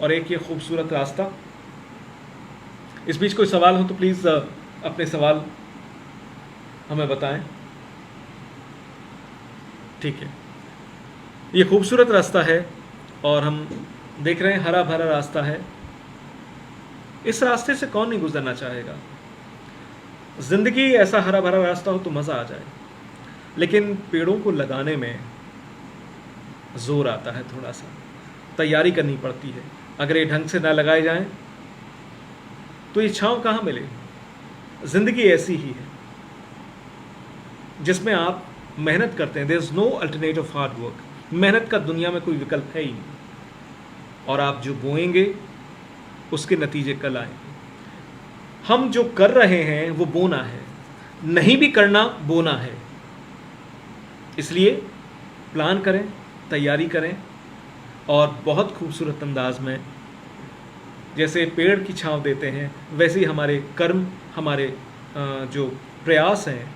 और एक ये खूबसूरत रास्ता। इस बीच कोई सवाल हो तो प्लीज़ अपने सवाल हमें बताएं। ठीक है, ये खूबसूरत रास्ता है और हम देख रहे हैं हरा भरा रास्ता है। इस रास्ते से कौन नहीं गुजरना चाहेगा? ज़िंदगी ऐसा हरा भरा रास्ता हो तो मज़ा आ जाए, लेकिन पेड़ों को लगाने में ज़ोर आता है, थोड़ा सा तैयारी करनी पड़ती है। अगर ये ढंग से ना लगाए जाएं तो ये छांव कहाँ मिले? ज़िंदगी ऐसी ही है जिसमें आप मेहनत करते हैं। There is no alternative hard work. मेहनत का दुनिया में कोई विकल्प है ही नहीं, और आप जो बोएंगे उसके नतीजे कल आएंगे। हम जो कर रहे हैं वो बोना है, नहीं भी करना बोना है। इसलिए प्लान करें, तैयारी करें, और बहुत खूबसूरत अंदाज में जैसे पेड़ की छांव देते हैं वैसे ही हमारे कर्म, हमारे जो प्रयास हैं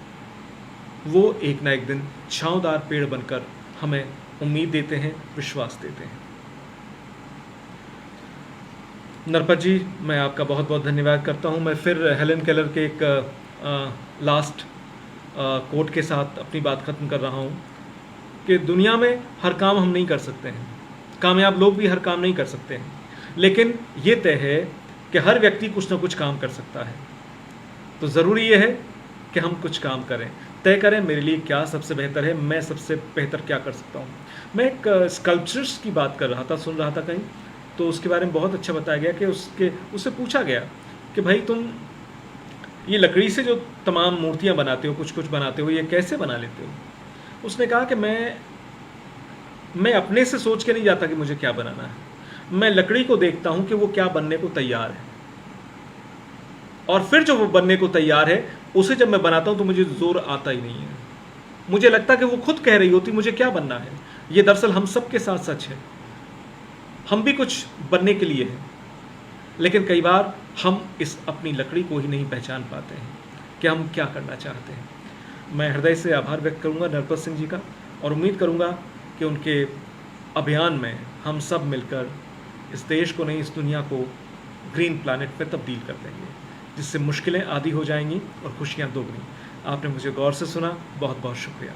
वो एक ना एक दिन छांवदार पेड़ बनकर हमें उम्मीद देते हैं, विश्वास देते हैं। नरपत जी, मैं आपका बहुत बहुत धन्यवाद करता हूं। मैं फिर हेलन केलर के एक लास्ट कोट के साथ अपनी बात ख़त्म कर रहा हूं कि दुनिया में हर काम हम नहीं कर सकते हैं, कामयाब लोग भी हर काम नहीं कर सकते हैं, लेकिन ये तय है कि हर व्यक्ति कुछ ना कुछ काम कर सकता है। तो ज़रूरी ये है कि हम कुछ काम करें, तय करें मेरे लिए क्या सबसे बेहतर है, मैं सबसे बेहतर क्या कर सकता हूँ। मैं एक स्कल्पचर्स की बात कर रहा था, सुन रहा था कहीं, तो उसके बारे में बहुत अच्छा बताया गया कि उससे पूछा गया कि भाई तुम ये लकड़ी से जो तमाम मूर्तियाँ बनाते हो, कुछ कुछ बनाते हो, ये कैसे बना लेते हो? उसने कहा कि मैं मैं अपने से सोच के नहीं जाता कि मुझे क्या बनाना है। मैं लकड़ी को देखता हूं कि वो क्या बनने को तैयार है, और फिर जो वो बनने को तैयार है उसे जब मैं बनाता हूं तो मुझे जोर आता ही नहीं है। मुझे लगता कि वो खुद कह रही होती मुझे क्या बनना है। ये दरअसल हम सबके साथ सच है। हम भी कुछ बनने के लिए हैं, लेकिन कई बार हम इस अपनी लकड़ी को ही नहीं पहचान पाते हैं कि हम क्या करना चाहते हैं। मैं हृदय से आभार व्यक्त करूंगा नरपत सिंह जी का, और उम्मीद करूंगा कि उनके अभियान में हम सब मिलकर इस देश को नहीं, इस दुनिया को ग्रीन प्लैनेट में तब्दील कर देंगे, जिससे मुश्किलें आधी हो जाएंगी और खुशियां दोगुनी। आपने मुझे गौर से सुना, बहुत बहुत शुक्रिया।